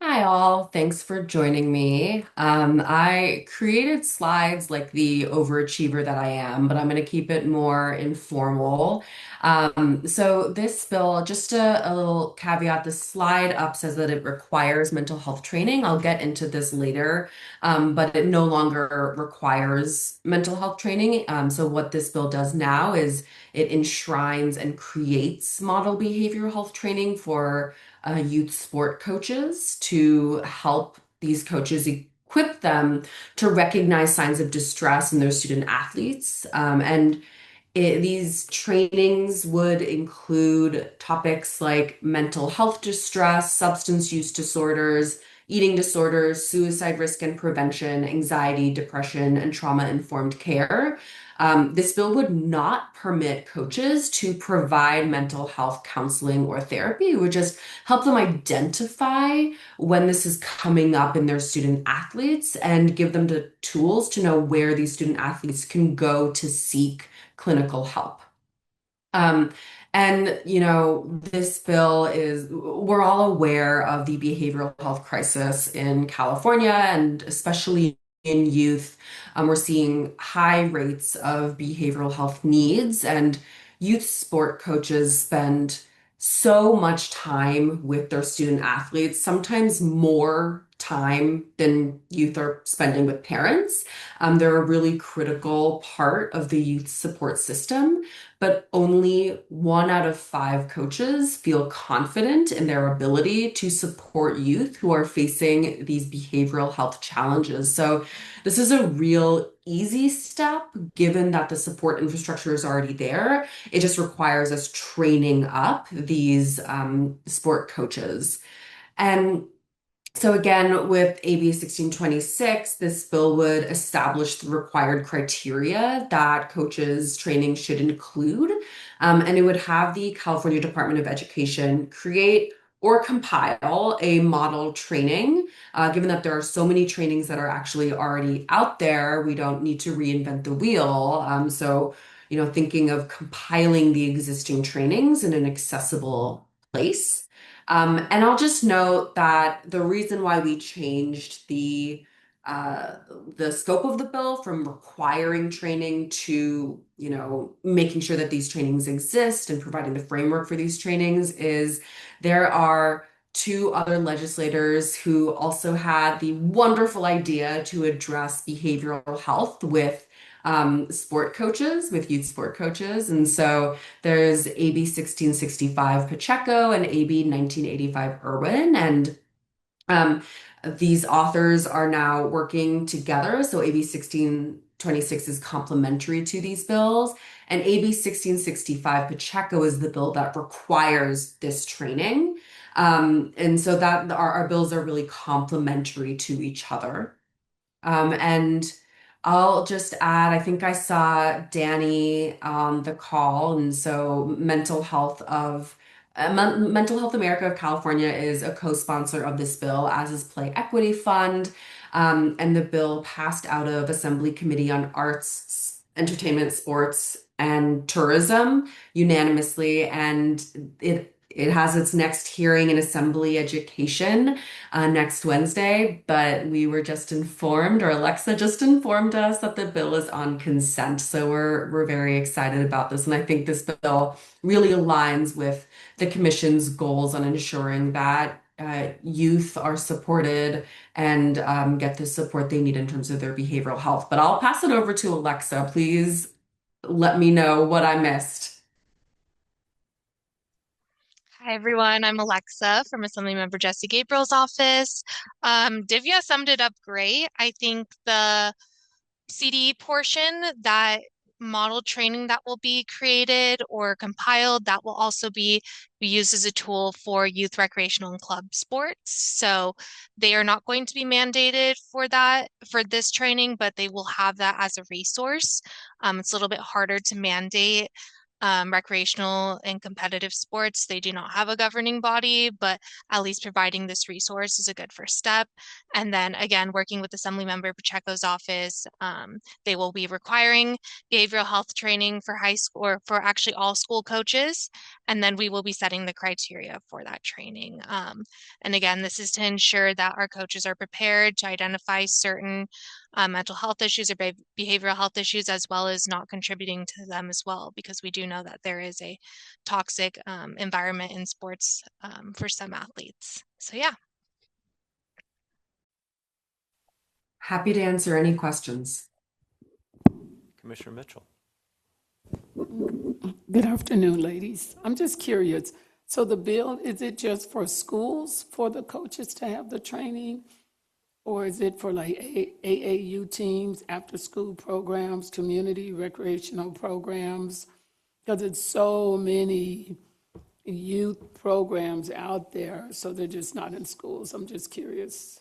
Speaker 13: Hi, all. Thanks for joining me. I created slides like the overachiever that I am, but I'm going to keep it more informal. So this bill, just a little caveat, the slide up says that it requires mental health training. I'll get into this later, but it no longer requires mental health training. So what this bill does now is it enshrines and creates model behavioral health training for youth sport coaches to help these coaches equip them to recognize signs of distress in their student athletes. These trainings would include topics like mental health distress, substance use disorders, eating disorders, suicide risk and prevention, anxiety, depression, and trauma-informed care. This bill would not permit coaches to provide mental health counseling or therapy. It would just help them identify when this is coming up in their student athletes and give them the tools to know where these student athletes can go to seek clinical help. Um, this bill we're all aware of the behavioral health crisis in California and especially in youth. We're seeing high rates of behavioral health needs, and youth sport coaches spend so much time with their student athletes, sometimes more time than youth are spending with parents. They're a really critical part of the youth support system, but only 1 out of 5 coaches feel confident in their ability to support youth who are facing these behavioral health challenges. So this is a real easy step given that the support infrastructure is already there. It just requires us training up these sport coaches. And so again, with AB 1626, this bill would establish the required criteria that coaches training should include, and it would have the California Department of Education create or compile a model training. Given that there are so many trainings that are actually already out there, we don't need to reinvent the wheel. Thinking of compiling the existing trainings in an accessible place. And I'll just note that the reason why we changed the scope of the bill from requiring training to, making sure that these trainings exist and providing the framework for these trainings is there are 2 other legislators who also had the wonderful idea to address behavioral health with youth sport coaches. And so there's AB 1665 Pacheco and AB 1985 Irwin. And these authors are now working together. So AB 1626 is complementary to these bills. And AB 1665 Pacheco is the bill that requires this training. And so that our bills are really complementary to each other. And I'll just add, I think I saw Danny on the call, and so Mental Health America of California is a co-sponsor of this bill, as is Play Equity Fund. And the bill passed out of Assembly Committee on Arts, Entertainment, Sports, and Tourism unanimously, and it has its next hearing in Assembly Education next Wednesday, but we were just informed, or Alexa just informed us, that the bill is on consent. So we're very excited about this, and I think this bill really aligns with the Commission's goals on ensuring that youth are supported and get the support they need in terms of their behavioral health. But I'll pass it over to Alexa. Please let me know what I missed.
Speaker 10: Hi, everyone. I'm Alexa from Assemblymember Jesse Gabriel's office. Divya summed it up great. I think the CD portion, that model training that will be created or compiled, that will also be used as a tool for youth recreational and club sports. So they are not going to be mandated for this training, but they will have that as a resource. It's a little bit harder to mandate
Speaker 14: recreational and competitive sports. They do not have a governing body, but at least providing this resource is a good first step. And then again, working with Assemblymember Pacheco's office, they will be requiring behavioral health training for high school or for actually all school coaches. And then we will be setting the criteria for that training. And again, this is to ensure that our coaches are prepared to identify certain mental health issues or behavioral health issues, as well as not contributing to them as well, because we do know that there is a toxic environment in sports for some athletes. So yeah.
Speaker 13: Happy to answer any questions.
Speaker 1: Commissioner Mitchell.
Speaker 12: Good afternoon, ladies. I'm just curious. So the bill, is it just for schools for the coaches to have the training? Or is it for like AAU teams, after school programs, community recreational programs? Because it's so many youth programs out there, so they're just not in schools. I'm just curious.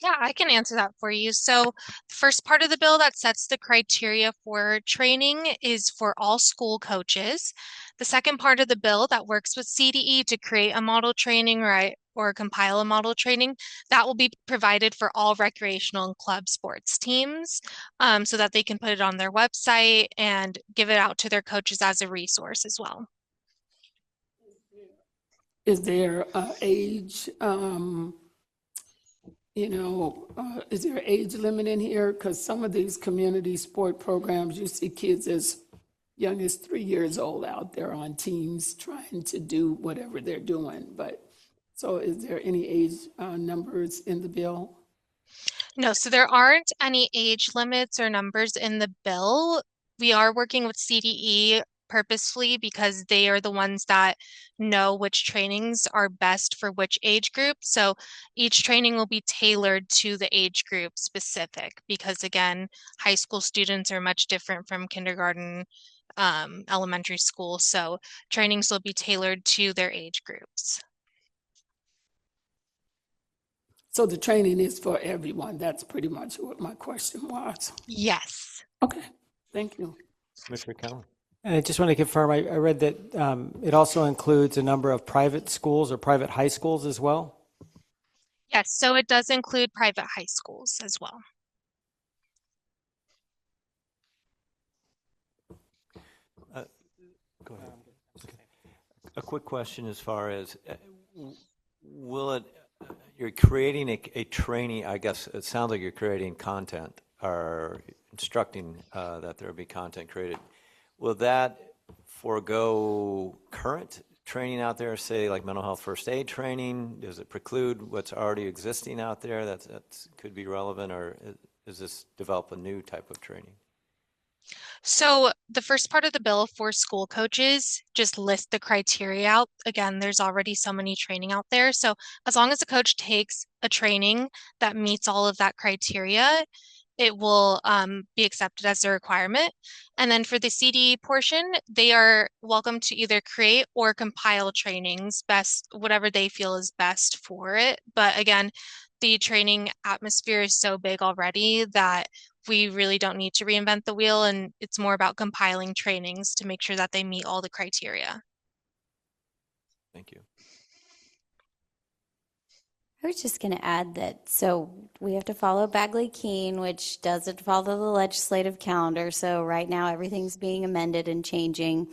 Speaker 14: Yeah, I can answer that for you. So the first part of the bill that sets the criteria for training is for all school coaches. The second part of the bill that works with CDE to create a model training, right, or compile a model training, that will be provided for all recreational and club sports teams, so that they can put it on their website and give it out to their coaches as a resource as well.
Speaker 12: Is there age, is there an age limit in here? Because some of these community sport programs, you see kids as young as 3 years old out there on teams trying to do whatever they're doing. But so is there any age numbers in the bill?
Speaker 14: No, so there aren't any age limits or numbers in the bill. We are working with CDE purposefully because they are the ones that know which trainings are best for which age group. So each training will be tailored to the age group specific because again, high school students are much different from kindergarten, elementary school. So trainings will be tailored to their age groups.
Speaker 12: So the training is for everyone. That's pretty much what my question was.
Speaker 14: Yes.
Speaker 12: Okay, thank you.
Speaker 1: Commissioner Kelly.
Speaker 6: And I just want to confirm, I read that it also includes a number of private schools or private high schools as well?
Speaker 14: Yes, so it does include private high schools as well.
Speaker 1: Go ahead. Okay. A quick question as far as, will it, you're creating a training, I guess it sounds like you're creating content or instructing that there will be content created. Will that forego current training out there, say like mental health first aid training? Does it preclude what's already existing out there that could be relevant, or does this develop a new type of training?
Speaker 14: So the first part of the bill for school coaches just list the criteria out. Again, there's already so many training out there. So as long as a coach takes a training that meets all of that criteria, it will be accepted as a requirement. And then for the CD portion, they are welcome to either create or compile trainings, best whatever they feel is best for it. But again, the training atmosphere is so big already that we really don't need to reinvent the wheel, and it's more about compiling trainings to make sure that they meet all the criteria.
Speaker 1: Thank you.
Speaker 7: I was just going to add that, so we have to follow Bagley-Keene, which doesn't follow the legislative calendar. So right now everything's being amended and changing.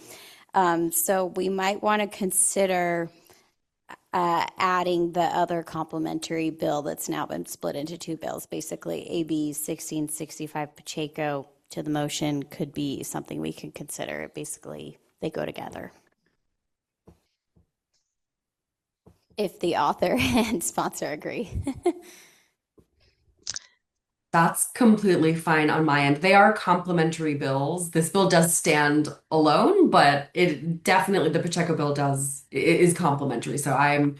Speaker 7: So we might want to consider adding the other complementary bill that's now been split into two bills. Basically, AB 1665 Pacheco to the motion could be something we could consider. Basically, they go together. If the author and sponsor agree.
Speaker 13: That's completely fine on my end. They are complementary bills. This bill does stand alone, but it definitely, the Pacheco bill is complementary. So I'm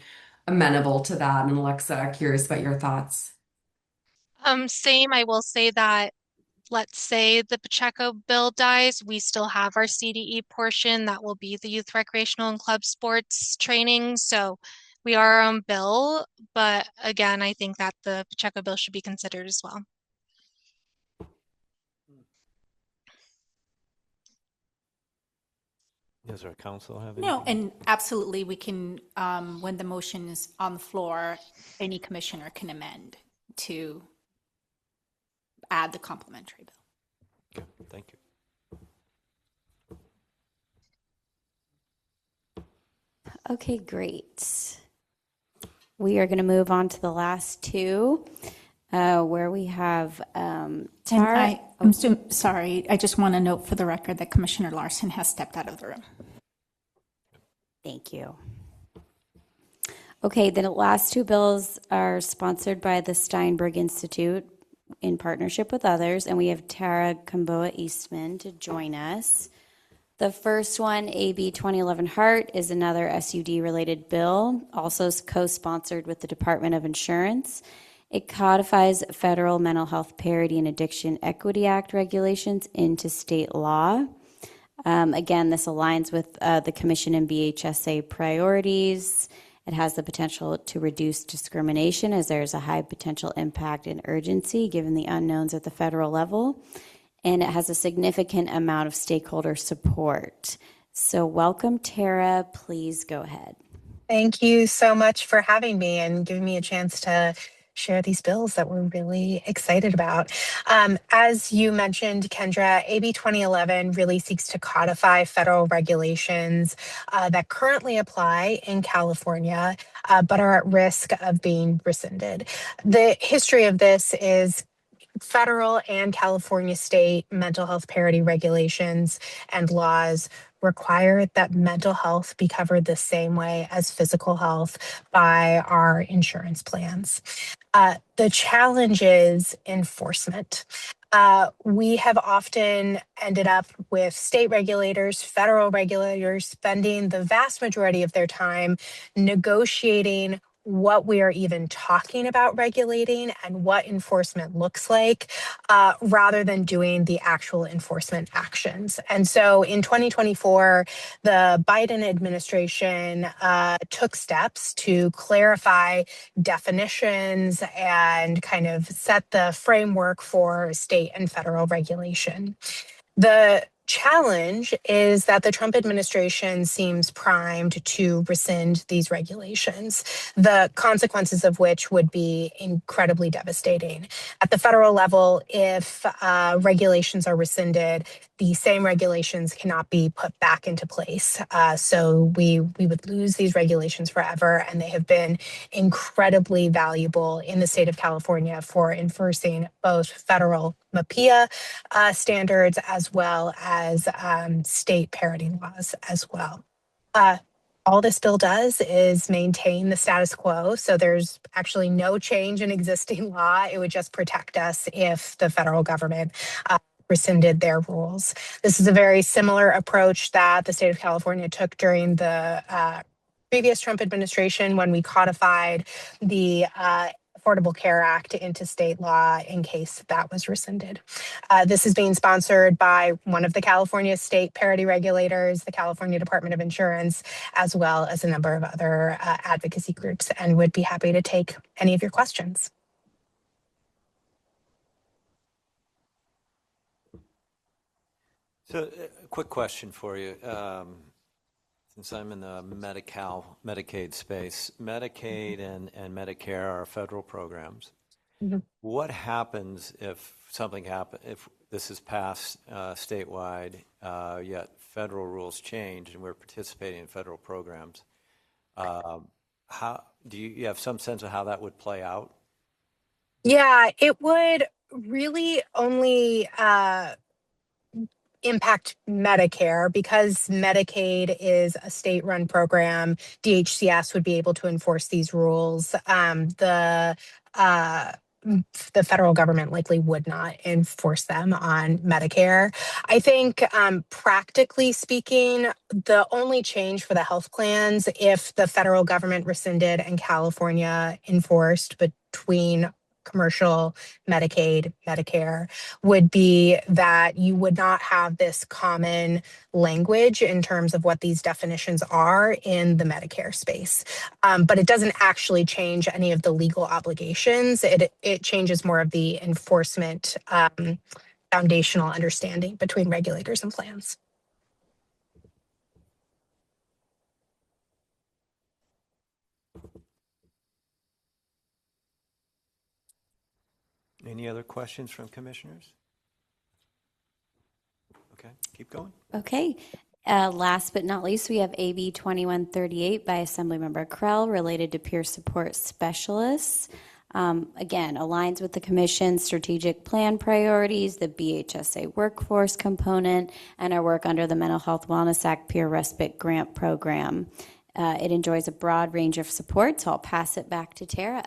Speaker 13: amenable to that. And Alexa, curious about your thoughts.
Speaker 14: Same, I will say that, let's say the Pacheco bill dies, we still have our CDE portion that will be the youth recreational and club sports training. So we are our own bill, but again, I think that the Pacheco bill should be considered as well.
Speaker 1: Does our council have
Speaker 2: No,
Speaker 1: anything?
Speaker 2: and absolutely, we can, when the motion is on the floor, any commissioner can amend to add the complementary bill.
Speaker 1: Okay, thank you.
Speaker 7: Okay, great. We are going to move on to the last two, where we have
Speaker 2: And
Speaker 7: Tara.
Speaker 2: I'm sorry, I just want to note for the record that Commissioner Larson has stepped out of the room.
Speaker 7: Thank you. Okay, the last two bills are sponsored by the Steinberg Institute in partnership with others, and we have Tara Kamboa Eastman to join us. The first one, AB 2011 Hart, is another SUD-related bill, also co-sponsored with the Department of Insurance. It codifies federal Mental Health Parity and Addiction Equity Act regulations into state law. Again, this aligns with the Commission and BHSA priorities. It has the potential to reduce discrimination as there is a high potential impact and urgency given the unknowns at the federal level. And it has a significant amount of stakeholder support. So welcome, Tara. Please go ahead.
Speaker 15: Thank you so much for having me and giving me a chance to share these bills that we're really excited about. As you mentioned, Kendra, AB 2011 really seeks to codify federal regulations that currently apply in California, but are at risk of being rescinded. The history of this is federal and California state mental health parity regulations and laws require that mental health be covered the same way as physical health by our insurance plans. The challenge is enforcement. We have often ended up with state regulators, federal regulators spending the vast majority of their time negotiating what we are even talking about regulating and what enforcement looks like, rather than doing the actual enforcement actions. And so in 2024, the Biden administration took steps to clarify definitions and kind of set the framework for state and federal regulation. The challenge is that the Trump administration seems primed to rescind these regulations, the consequences of which would be incredibly devastating. At the federal level, if regulations are rescinded, the same regulations cannot be put back into place. So we would lose these regulations forever, and they have been incredibly valuable in the state of California for enforcing both federal MAPIA standards as well as state parity laws as well. All this bill does is maintain the status quo. So there's actually no change in existing law. It would just protect us if the federal government rescinded their rules. This is a very similar approach that the state of California took during the previous Trump administration when we codified the Affordable Care Act into state law in case that was rescinded. This is being sponsored by one of the California state parity regulators, the California Department of Insurance, as well as a number of other advocacy groups, and would be happy to take any of your questions.
Speaker 1: So, a quick question for you. Since I'm in the Medicaid space, Medicaid and Medicare are federal programs.
Speaker 15: Mhm.
Speaker 1: What happens if something happens, if this is passed statewide, yet federal rules change and we're participating in federal programs? How do you have some sense of how that would play out?
Speaker 15: Yeah, it would really only impact Medicare because Medicaid is a state-run program. DHCS would be able to enforce these rules. Uh, the federal government likely would not enforce them on Medicare. I think practically speaking, the only change for the health plans, if the federal government rescinded and California enforced between commercial, Medicaid, Medicare, would be that you would not have this common language in terms of what these definitions are in the Medicare space. But it doesn't actually change any of the legal obligations. It changes more of the enforcement foundational understanding between regulators and plans.
Speaker 1: Any other questions from commissioners? Okay, keep going.
Speaker 7: Okay. Last but not least, we have AB 2138 by Assemblymember Krell related to peer support specialists. Again, aligns with the Commission's strategic plan priorities, the BHSA workforce component, and our work under the Mental Health Wellness Act Peer Respite Grant Program. It enjoys a broad range of support, so I'll pass it back to Tara.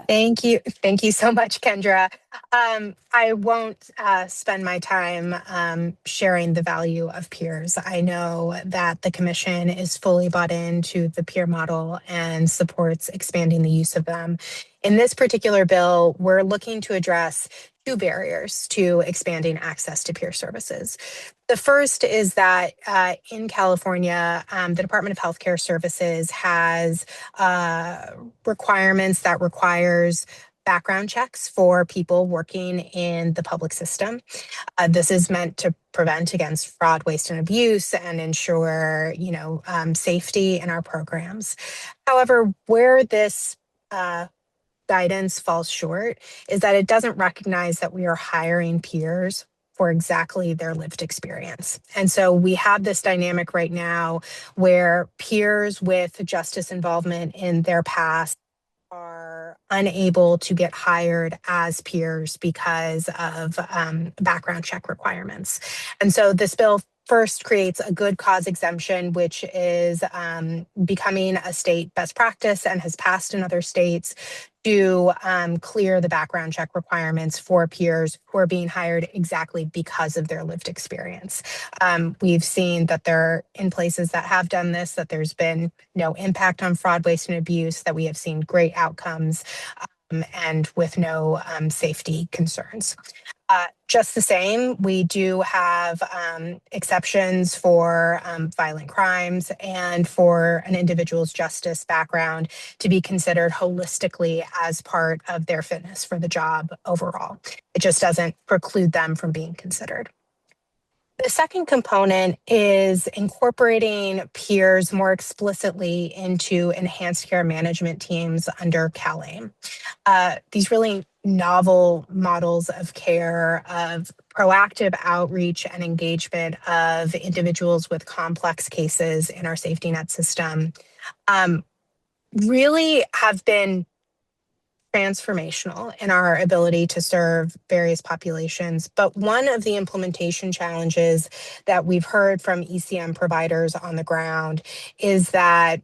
Speaker 15: Thank you. Thank you so much, Kendra. I won't spend my time sharing the value of peers. I know that the Commission is fully bought into the peer model and supports expanding the use of them. In this particular bill, we're looking to address two barriers to expanding access to peer services. The first is that in California, the Department of Healthcare Services has requirements that requires background checks for people working in the public system. This is meant to prevent against fraud, waste, and abuse and ensure, safety in our programs. However, where this guidance falls short is that it doesn't recognize that we are hiring peers for exactly their lived experience. And so we have this dynamic right now where peers with justice involvement in their past are unable to get hired as peers because of background check requirements. And so this bill first creates a good cause exemption, which is becoming a state best practice and has passed in other states to clear the background check requirements for peers who are being hired exactly because of their lived experience. We've seen that there, in places that have done this, that there's been no impact on fraud, waste, and abuse, that we have seen great outcomes and with no safety concerns. Just the same, we do have exceptions for violent crimes and for an individual's justice background to be considered holistically as part of their fitness for the job overall. It just doesn't preclude them from being considered. The second component is incorporating peers more explicitly into enhanced care management teams under CalAIM. These really novel models of care, of proactive outreach and engagement of individuals with complex cases in our safety net system really have been transformational in our ability to serve various populations. But one of the implementation challenges that we've heard from ECM providers on the ground is that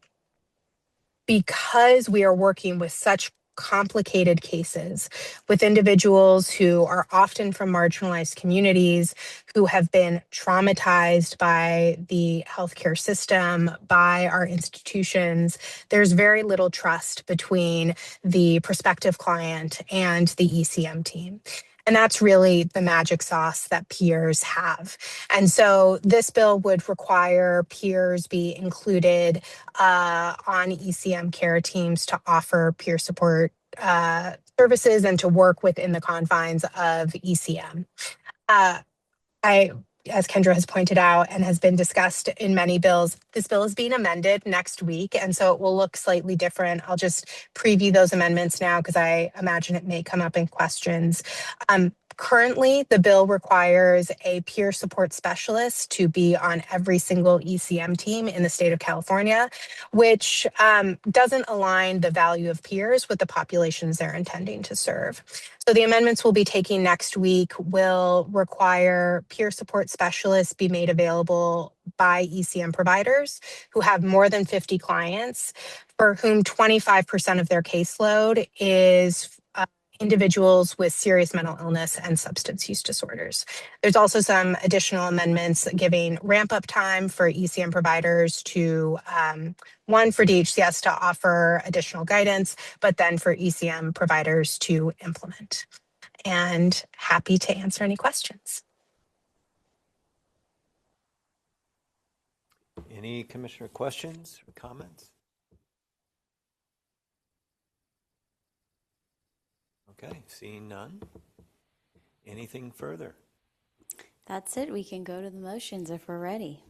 Speaker 15: because we are working with such complicated cases with individuals who are often from marginalized communities, who have been traumatized by the healthcare system, by our institutions, there's very little trust between the prospective client and the ECM team. And that's really the magic sauce that peers have. And so this bill would require peers be included on ECM care teams to offer peer support services and to work within the confines of ECM. As Kendra has pointed out and has been discussed in many bills, this bill is being amended next week, and so it will look slightly different. I'll just preview those amendments now because I imagine it may come up in questions. Currently, the bill requires a peer support specialist to be on every single ECM team in the state of California, which doesn't align the value of peers with the populations they're intending to serve. So the amendments we'll be taking next week will require peer support specialists be made available by ECM providers who have more than 50 clients, for whom 25% of their caseload is individuals with serious mental illness and substance use disorders. There's also some additional amendments giving ramp up time for ECM providers to, one, for DHCS to offer additional guidance, but then for ECM providers to implement. And happy to answer any questions.
Speaker 1: Any commissioner questions or comments? Okay, seeing none. Anything further?
Speaker 7: That's it. We can go to the motions if we're ready.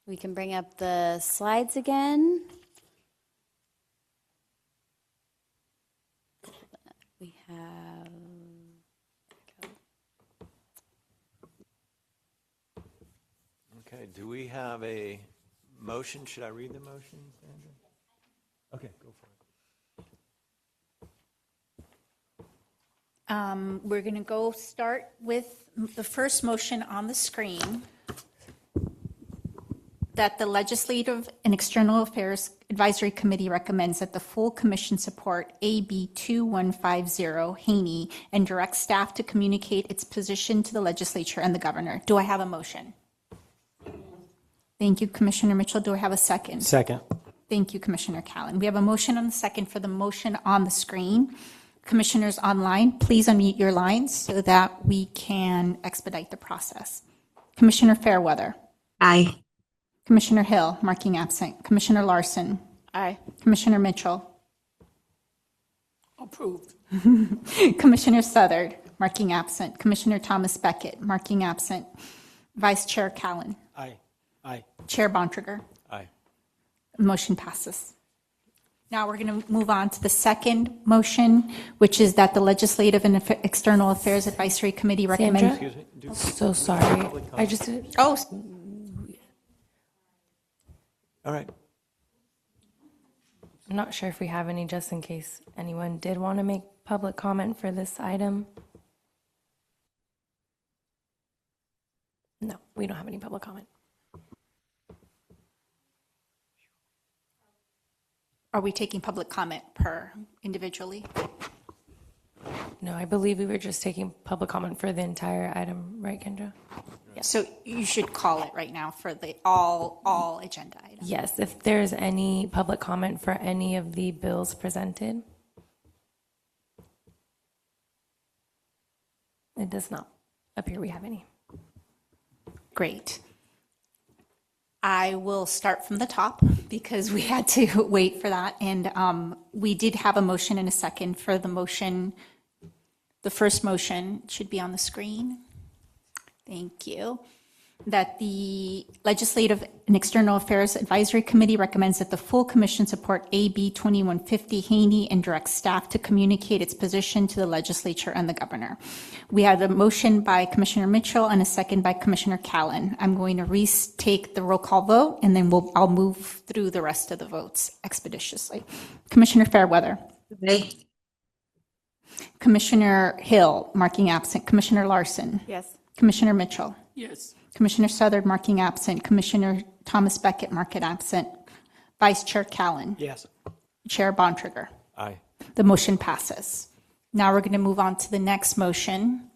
Speaker 7: We can bring up the slides again.
Speaker 1: Okay, do we have a motion? Should I read the motion, Sandra? Okay, go for it.
Speaker 2: We're going to go start with the first motion on the screen, that the Legislative and External Affairs Advisory Committee recommends that the full commission support AB 2150 Haney and direct staff to communicate its position to the legislature and the governor. Do I have a motion? Thank you, Commissioner Mitchell. Do I have a second?
Speaker 6: Second.
Speaker 2: Thank you, Commissioner Callan. We have a motion and a second for the motion on the screen. Commissioners online, please unmute your lines so that we can expedite the process. Commissioner Fairweather.
Speaker 3: Aye.
Speaker 2: Commissioner Hill, marking absent. Commissioner Larson.
Speaker 9: Aye.
Speaker 2: Commissioner Mitchell.
Speaker 12: Approved.
Speaker 2: Commissioner Southard, marking absent. Commissioner Thomas Beckett, marking absent. Vice Chair Callan.
Speaker 6: Aye. Aye.
Speaker 2: Chair Bontrager.
Speaker 1: Aye.
Speaker 2: Motion passes. Now we're going to move on to the second motion, which is that the Legislative and External Affairs Advisory Committee recommends.
Speaker 4: Sandra?
Speaker 1: Excuse me.
Speaker 4: So sorry. I just did.
Speaker 2: Oh,
Speaker 1: All right.
Speaker 4: I'm not sure if we have any, just in case anyone did want to make public comment for this item. No, we don't have any public comment.
Speaker 2: are we taking public comment per individually?
Speaker 4: No, I believe we were just taking public comment for the entire item, right, Kendra?
Speaker 2: So you should call it right now for the all agenda items.
Speaker 4: Yes, if there's any public comment for any of the bills presented. It does not appear we have any.
Speaker 2: Great. I will start from the top because we had to wait for that. And we did have a motion and a second for the motion. The first motion should be on the screen. Thank you. That the Legislative and External Affairs Advisory Committee recommends that the full commission support AB 2150 Haney and directs staff to communicate its position to the legislature and the governor. We had a motion by Commissioner Mitchell and a second by Commissioner Callan. I'm going to retake the roll call vote, and then I'll move through the rest of the votes expeditiously. Commissioner Fairweather.
Speaker 3: Aye.
Speaker 2: Commissioner Hill, marking absent. Commissioner Larson.
Speaker 9: Yes.
Speaker 2: Commissioner Mitchell.
Speaker 12: Yes.
Speaker 2: Commissioner Southard, marking absent. Commissioner Thomas Beckett, marking absent. Vice Chair Callan.
Speaker 6: Yes.
Speaker 2: Chair Bontrager.
Speaker 1: Aye.
Speaker 2: The motion passes. Now we're going to move on to the next motion,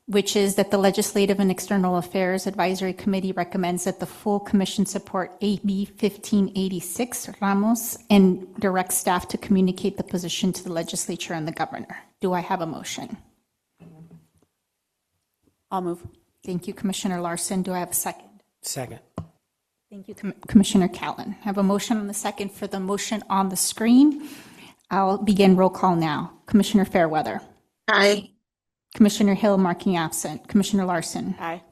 Speaker 2: which is that the Legislative and External Affairs Advisory Committee recommends that the full commission support AB 1586 Ramos and directs staff to communicate the position to the legislature and the governor. Do I have a motion?
Speaker 9: I'll move.
Speaker 2: Thank you, Commissioner Larson. Do I have a second?
Speaker 6: Second.
Speaker 2: Thank you, Commissioner Callan. I have a motion on the second for the motion on the screen. I'll begin roll call now. Commissioner Fairweather.
Speaker 3: Aye.
Speaker 2: Commissioner Hill, marking absent. Commissioner Larson.
Speaker 9: Aye.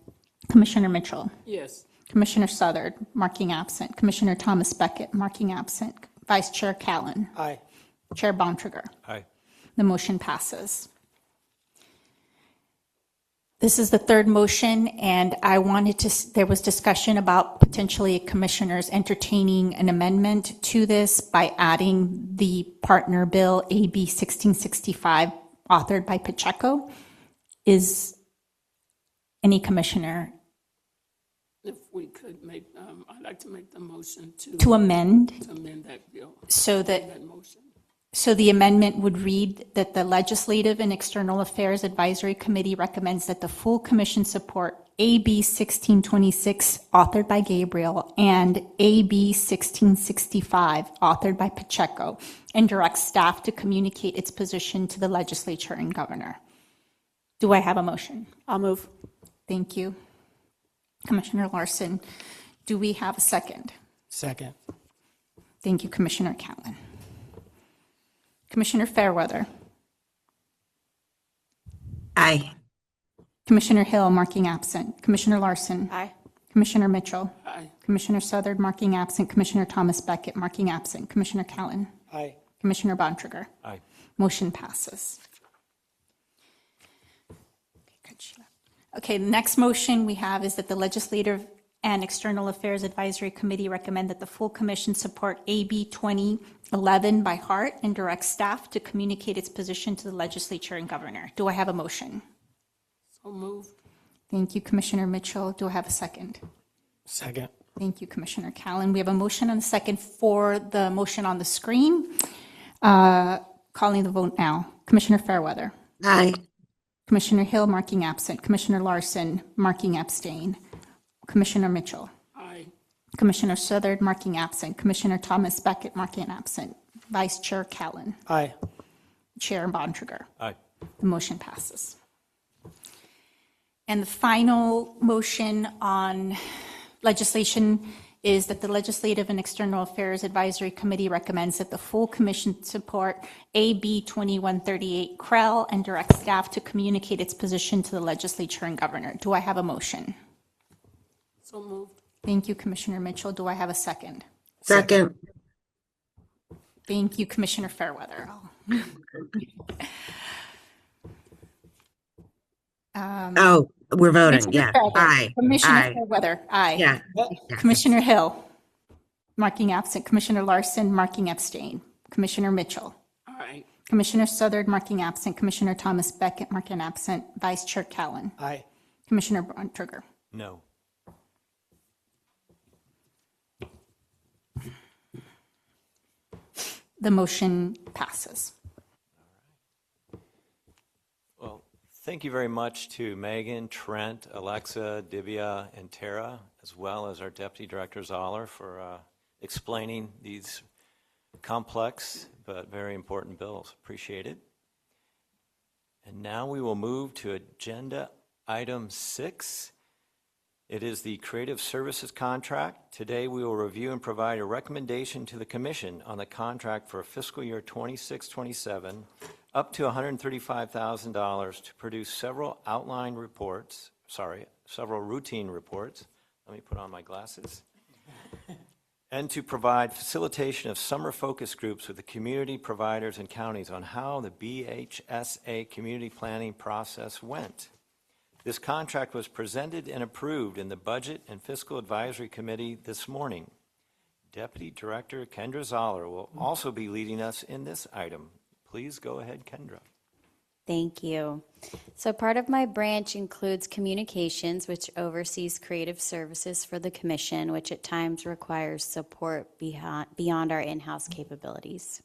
Speaker 2: Commissioner Mitchell.
Speaker 12: Yes.
Speaker 2: Commissioner Southard, marking absent. Commissioner Thomas Beckett, marking absent. Vice Chair Callan.
Speaker 6: Aye.
Speaker 2: Chair Bontrager.
Speaker 1: Aye.
Speaker 2: The motion passes. This is the third motion, and I wanted to, there was discussion about potentially commissioners entertaining an amendment to this by adding the partner bill AB 1665 authored by Pacheco. Is any commissioner
Speaker 12: If we could make, I'd like to make the motion
Speaker 2: to amend
Speaker 12: that bill,
Speaker 2: so that
Speaker 12: that motion.
Speaker 2: So the amendment would read that the Legislative and External Affairs Advisory Committee recommends that the full commission support AB 1626, authored by Gabriel, and AB 1665, authored by Pacheco, and directs staff to communicate its position to the legislature and governor. Do I have a motion?
Speaker 9: I'll move.
Speaker 2: Thank you. Commissioner Larson, do we have a second?
Speaker 6: Second.
Speaker 2: Thank you, Commissioner Callan. Commissioner Fairweather.
Speaker 3: Aye.
Speaker 2: Commissioner Hill, marking absent. Commissioner Larson.
Speaker 9: Aye.
Speaker 2: Commissioner Mitchell.
Speaker 12: Aye.
Speaker 2: Commissioner Southard, marking absent. Commissioner Thomas Beckett, marking absent. Commissioner Callan.
Speaker 6: Aye.
Speaker 2: Commissioner Bontrager.
Speaker 1: Aye.
Speaker 2: Motion passes. Okay, the next motion we have is that the Legislative and External Affairs Advisory Committee recommend that the full commission support AB 2011 by heart and direct staff to communicate its position to the legislature and governor. Do I have a motion?
Speaker 12: So moved.
Speaker 2: Thank you, Commissioner Mitchell. Do I have a second?
Speaker 6: Second.
Speaker 2: Thank you, Commissioner Callan. We have a motion and a second for the motion on the screen. Calling the vote now. Commissioner Fairweather.
Speaker 3: Aye.
Speaker 2: Commissioner Hill marking absent. Commissioner Larson marking abstain. Commissioner Mitchell.
Speaker 12: Aye.
Speaker 2: Commissioner Southard marking absent. Commissioner Thomas Beckett marking absent. Vice Chair Callan.
Speaker 6: Aye.
Speaker 2: Chair Bontrager.
Speaker 1: Aye.
Speaker 2: The motion passes. And the final motion on legislation is that the Legislative and External Affairs Advisory Committee recommends that the full commission support AB 2138 CREL and direct staff to communicate its position to the legislature and governor. Do I have a motion?
Speaker 12: So moved.
Speaker 2: Thank you, Commissioner Mitchell. Do I have a second?
Speaker 3: Second.
Speaker 2: Thank you, Commissioner Fairweather.
Speaker 3: Oh, we're voting.
Speaker 2: Commissioner
Speaker 3: Yeah.
Speaker 2: Fairweather.
Speaker 3: Aye.
Speaker 2: Commissioner
Speaker 3: Aye.
Speaker 2: Fairweather. Aye.
Speaker 3: Yeah.
Speaker 2: Commissioner Hill, marking absent. Commissioner Larson, marking abstain. Commissioner Mitchell.
Speaker 12: Aye.
Speaker 2: Commissioner Southard, marking absent. Commissioner Thomas Beckett, marking absent. Vice Chair Callan.
Speaker 6: Aye.
Speaker 2: Commissioner Bontrager.
Speaker 1: No.
Speaker 2: The motion passes.
Speaker 1: Well, thank you very much to Megan, Trent, Alexa, Divya, and Tara, as well as our Deputy Director Zoller for explaining these complex but very important bills. Appreciate it. And now we will move to agenda item 6. It is the Creative Services Contract. Today we will review and provide a recommendation to the Commission on the contract for fiscal year 26-27 up to $135,000 to produce several routine reports. Let me put on my glasses. And to provide facilitation of summer focus groups with the community providers and counties on how the BHSA community planning process went. This contract was presented and approved in the Budget and Fiscal Advisory Committee this morning. Deputy Director Kendra Zoller will also be leading us in this item. Please go ahead, Kendra.
Speaker 7: Thank you. So part of my branch includes communications, which oversees creative services for the commission, which at times requires support beyond our in-house capabilities.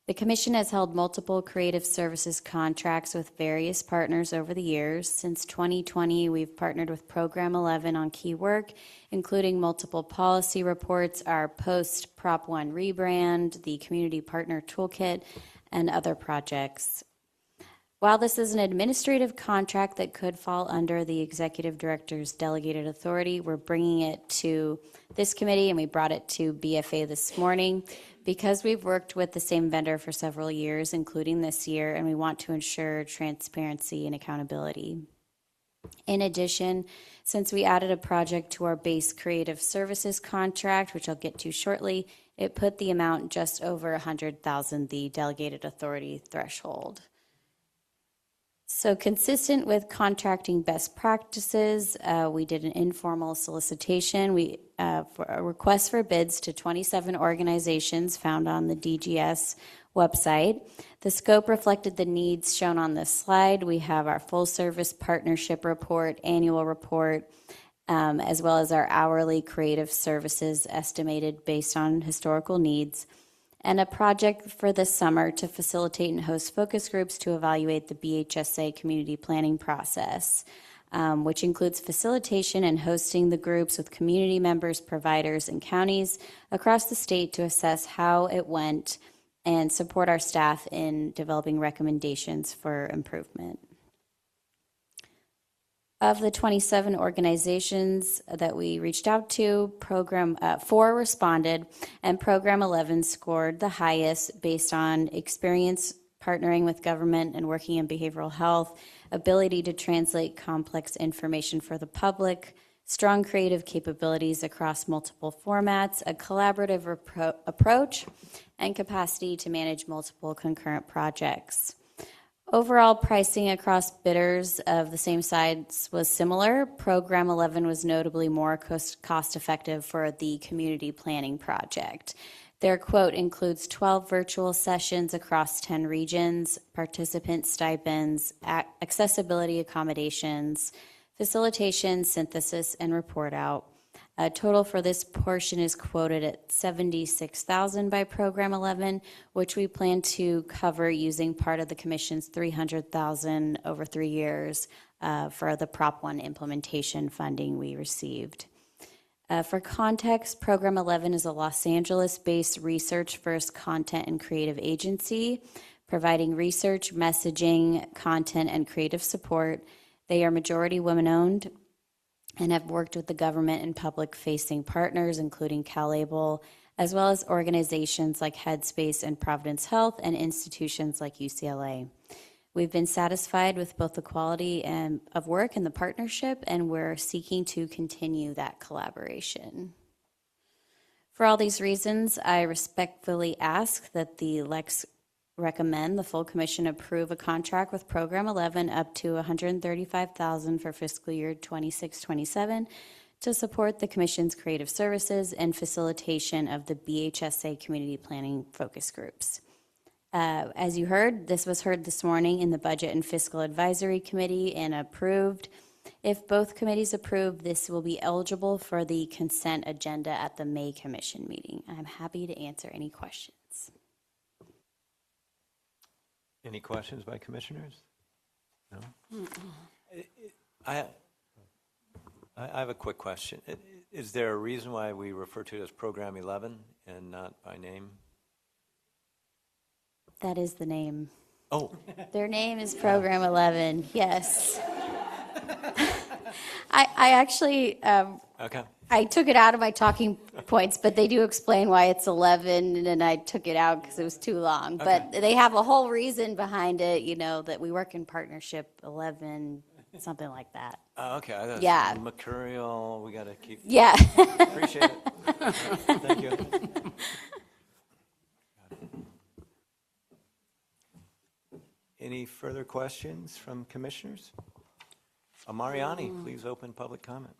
Speaker 7: The commission has held multiple creative services contracts with various partners over the years. Since 2020, we've partnered with Program 11 on key work, including multiple policy reports, our post-Prop 1 rebrand, the Community Partner Toolkit, and other projects. While this is an administrative contract that could fall under the executive director's delegated authority, we're bringing it to this committee, and we brought it to BFA this morning because we've worked with the same vendor for several years, including this year, and we want to ensure transparency and accountability. In addition, since we added a project to our base creative services contract, which I'll get to shortly, it put the amount just over $100,000, the delegated authority threshold. So consistent with contracting best practices, we did an informal solicitation. For a request for bids to 27 organizations found on the DGS website. The scope reflected the needs shown on this slide. We have our full service partnership report, annual report, as well as our hourly creative services estimated based on historical needs, and a project for this summer to facilitate and host focus groups to evaluate the BHSA community planning process, which includes facilitation and hosting the groups with community members, providers, and counties across the state to assess how it went and support our staff in developing recommendations for improvement. Of the 27 organizations that we reached out to, 4 responded, and Program 11 scored the highest based on experience partnering with government and working in behavioral health, ability to translate complex information for the public, strong creative capabilities across multiple formats, a collaborative approach, and capacity to manage multiple concurrent projects. Overall pricing across bidders of the same sites was similar. Program 11 was notably more cost-effective for the community planning project. Their quote includes 12 virtual sessions across 10 regions, participant stipends, accessibility accommodations, facilitation, synthesis, and report out. Total for this portion is quoted at $76,000 by Program 11, which we plan to cover using part of the Commission's $300,000 over 3 years for the Prop 1 implementation funding we received. For context, Program 11 is a Los Angeles-based research-first content and creative agency, providing research, messaging, content, and creative support. They are majority women-owned and have worked with the government and public-facing partners, including CalAble, as well as organizations like Headspace and Providence Health and institutions like UCLA. We've been satisfied with both the quality of work and the partnership, and we're seeking to continue that collaboration. For all these reasons, I respectfully ask that the LEX recommend the full commission approve a contract with Program 11 up to $135,000 for fiscal year 26-27 to support the commission's creative services and facilitation of the BHSA community planning focus groups. As you heard, this was heard this morning in the Budget and Fiscal Advisory Committee and approved. If both committees approve, this will be eligible for the consent agenda at the May Commission meeting. I'm happy to answer any questions.
Speaker 1: Any questions by commissioners? No? I have a quick question. Is there a reason why we refer to it as Program 11 and not by name?
Speaker 7: That is the name.
Speaker 1: Oh.
Speaker 7: Their name is Program 11, yes. I actually,
Speaker 1: okay.
Speaker 7: I took it out of my talking points, but they do explain why it's 11, and I took it out because it was too long.
Speaker 1: Okay.
Speaker 7: But they have a whole reason behind it, you know, that we work in partnership 11, something like that.
Speaker 1: Okay. That's
Speaker 7: Yeah.
Speaker 1: mercurial. We got to keep.
Speaker 7: Yeah.
Speaker 1: Appreciate it. Thank you. Any further questions from commissioners? Mariani, please open public comment.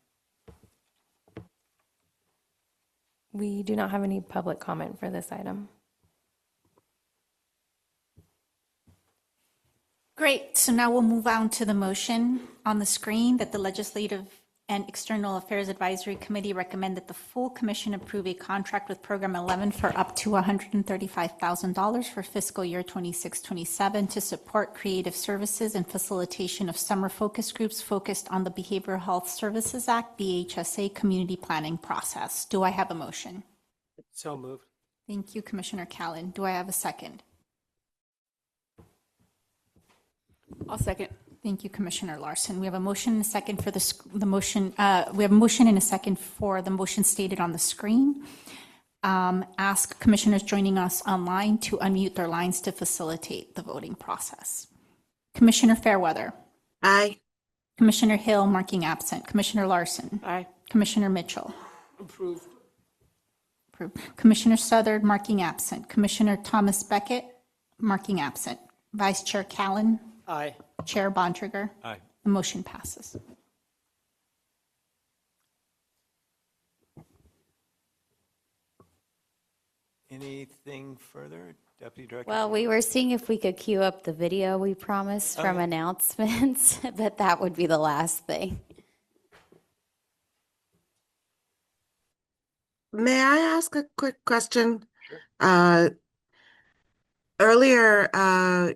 Speaker 4: We do not have any public comment for this item.
Speaker 2: Great. So now we'll move on to the motion on the screen that the Legislative and External Affairs Advisory Committee recommend that the full commission approve a contract with Program 11 for up to $135,000 for fiscal year 26-27 to support creative services and facilitation of summer focus groups focused on the Behavioral Health Services Act, BHSA community planning process. Do I have a motion?
Speaker 6: So moved.
Speaker 2: Thank you, Commissioner Callan. Do I have a second?
Speaker 9: I'll second.
Speaker 2: Thank you, Commissioner Larson. We have a motion and a second for the motion. We have a motion and a second for the motion stated on the screen. Ask commissioners joining us online to unmute their lines to facilitate the voting process. Commissioner Fairweather.
Speaker 3: Aye.
Speaker 2: Commissioner Hill marking absent. Commissioner Larson.
Speaker 9: Aye.
Speaker 2: Commissioner Mitchell.
Speaker 12: Approved.
Speaker 2: Approved. Commissioner Southard marking absent. Commissioner Thomas Beckett marking absent. Vice Chair Callan.
Speaker 6: Aye.
Speaker 2: Chair Bontrager.
Speaker 1: Aye.
Speaker 2: The motion passes.
Speaker 1: Anything further, Deputy Director?
Speaker 7: Well, we were seeing if we could queue up the video we promised from
Speaker 1: Okay.
Speaker 7: announcements, but that would be the last thing.
Speaker 3: May I ask a quick question? Earlier,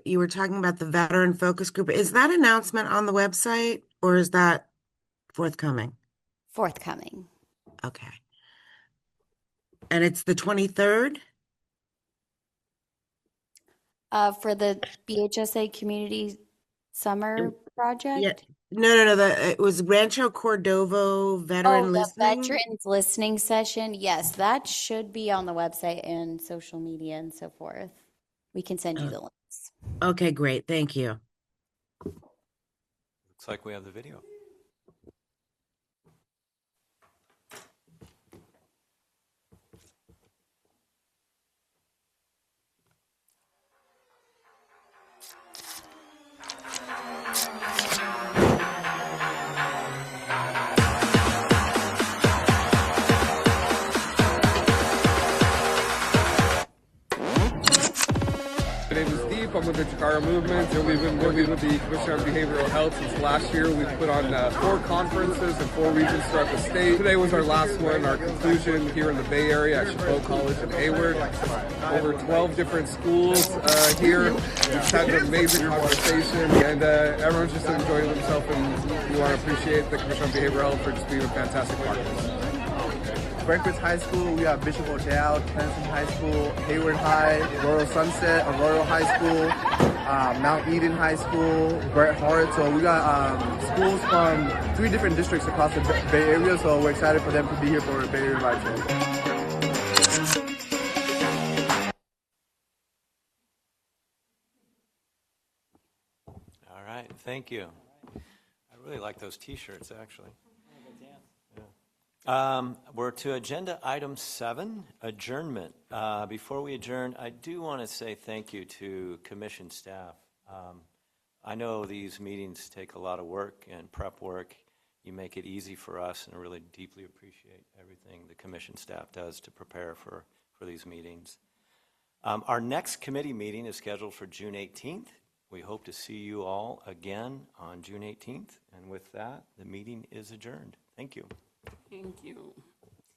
Speaker 3: you were talking about the veteran focus group. Is that announcement on the website or is that forthcoming?
Speaker 7: Forthcoming.
Speaker 3: Okay. And it's the 23rd?
Speaker 7: For the BHSA Community Summer Project?
Speaker 3: Yeah. No. It was Rancho Cordova Veteran
Speaker 7: Oh, the
Speaker 3: Listening.
Speaker 7: Veterans Listening Session. Yes, that should be on the website and social media and so forth. We can send you the links.
Speaker 3: Okay, great. Thank you.
Speaker 1: Looks like we have the video.
Speaker 16: I'm with the Chikara Movement, and we've been working with the Commission on Behavioral Health since last year. We've put on 4 conferences in 4 regions throughout the state. Today was our last one, our conclusion here in the Bay Area at Chabot College in Hayward. Over 12 different schools here. We've had an amazing conversation, and everyone's just enjoying themselves, and we want to appreciate the Commission on Behavioral Health for just being a fantastic partner.
Speaker 17: Brankford High School, we got Bishop O'Dowd, Clemson High School, Hayward High, Royal Sunset, Arroyo High School, Mount Eden High School, Bret Hart. So we got schools from 3 different districts across the Bay Area, so we're excited for them to be here for a Bay Area Live Show.
Speaker 1: All right, thank you. I really like those T-shirts, actually. We're to agenda item 7, adjournment. Before we adjourn, I do want to say thank you to commission staff. I know these meetings take a lot of work and prep work. You make it easy for us, and I really deeply appreciate everything the commission staff does to prepare for these meetings. Our next committee meeting is scheduled for June 18th. We hope to see you all again on June 18th. And with that, the meeting is adjourned. Thank you.
Speaker 12: Thank you.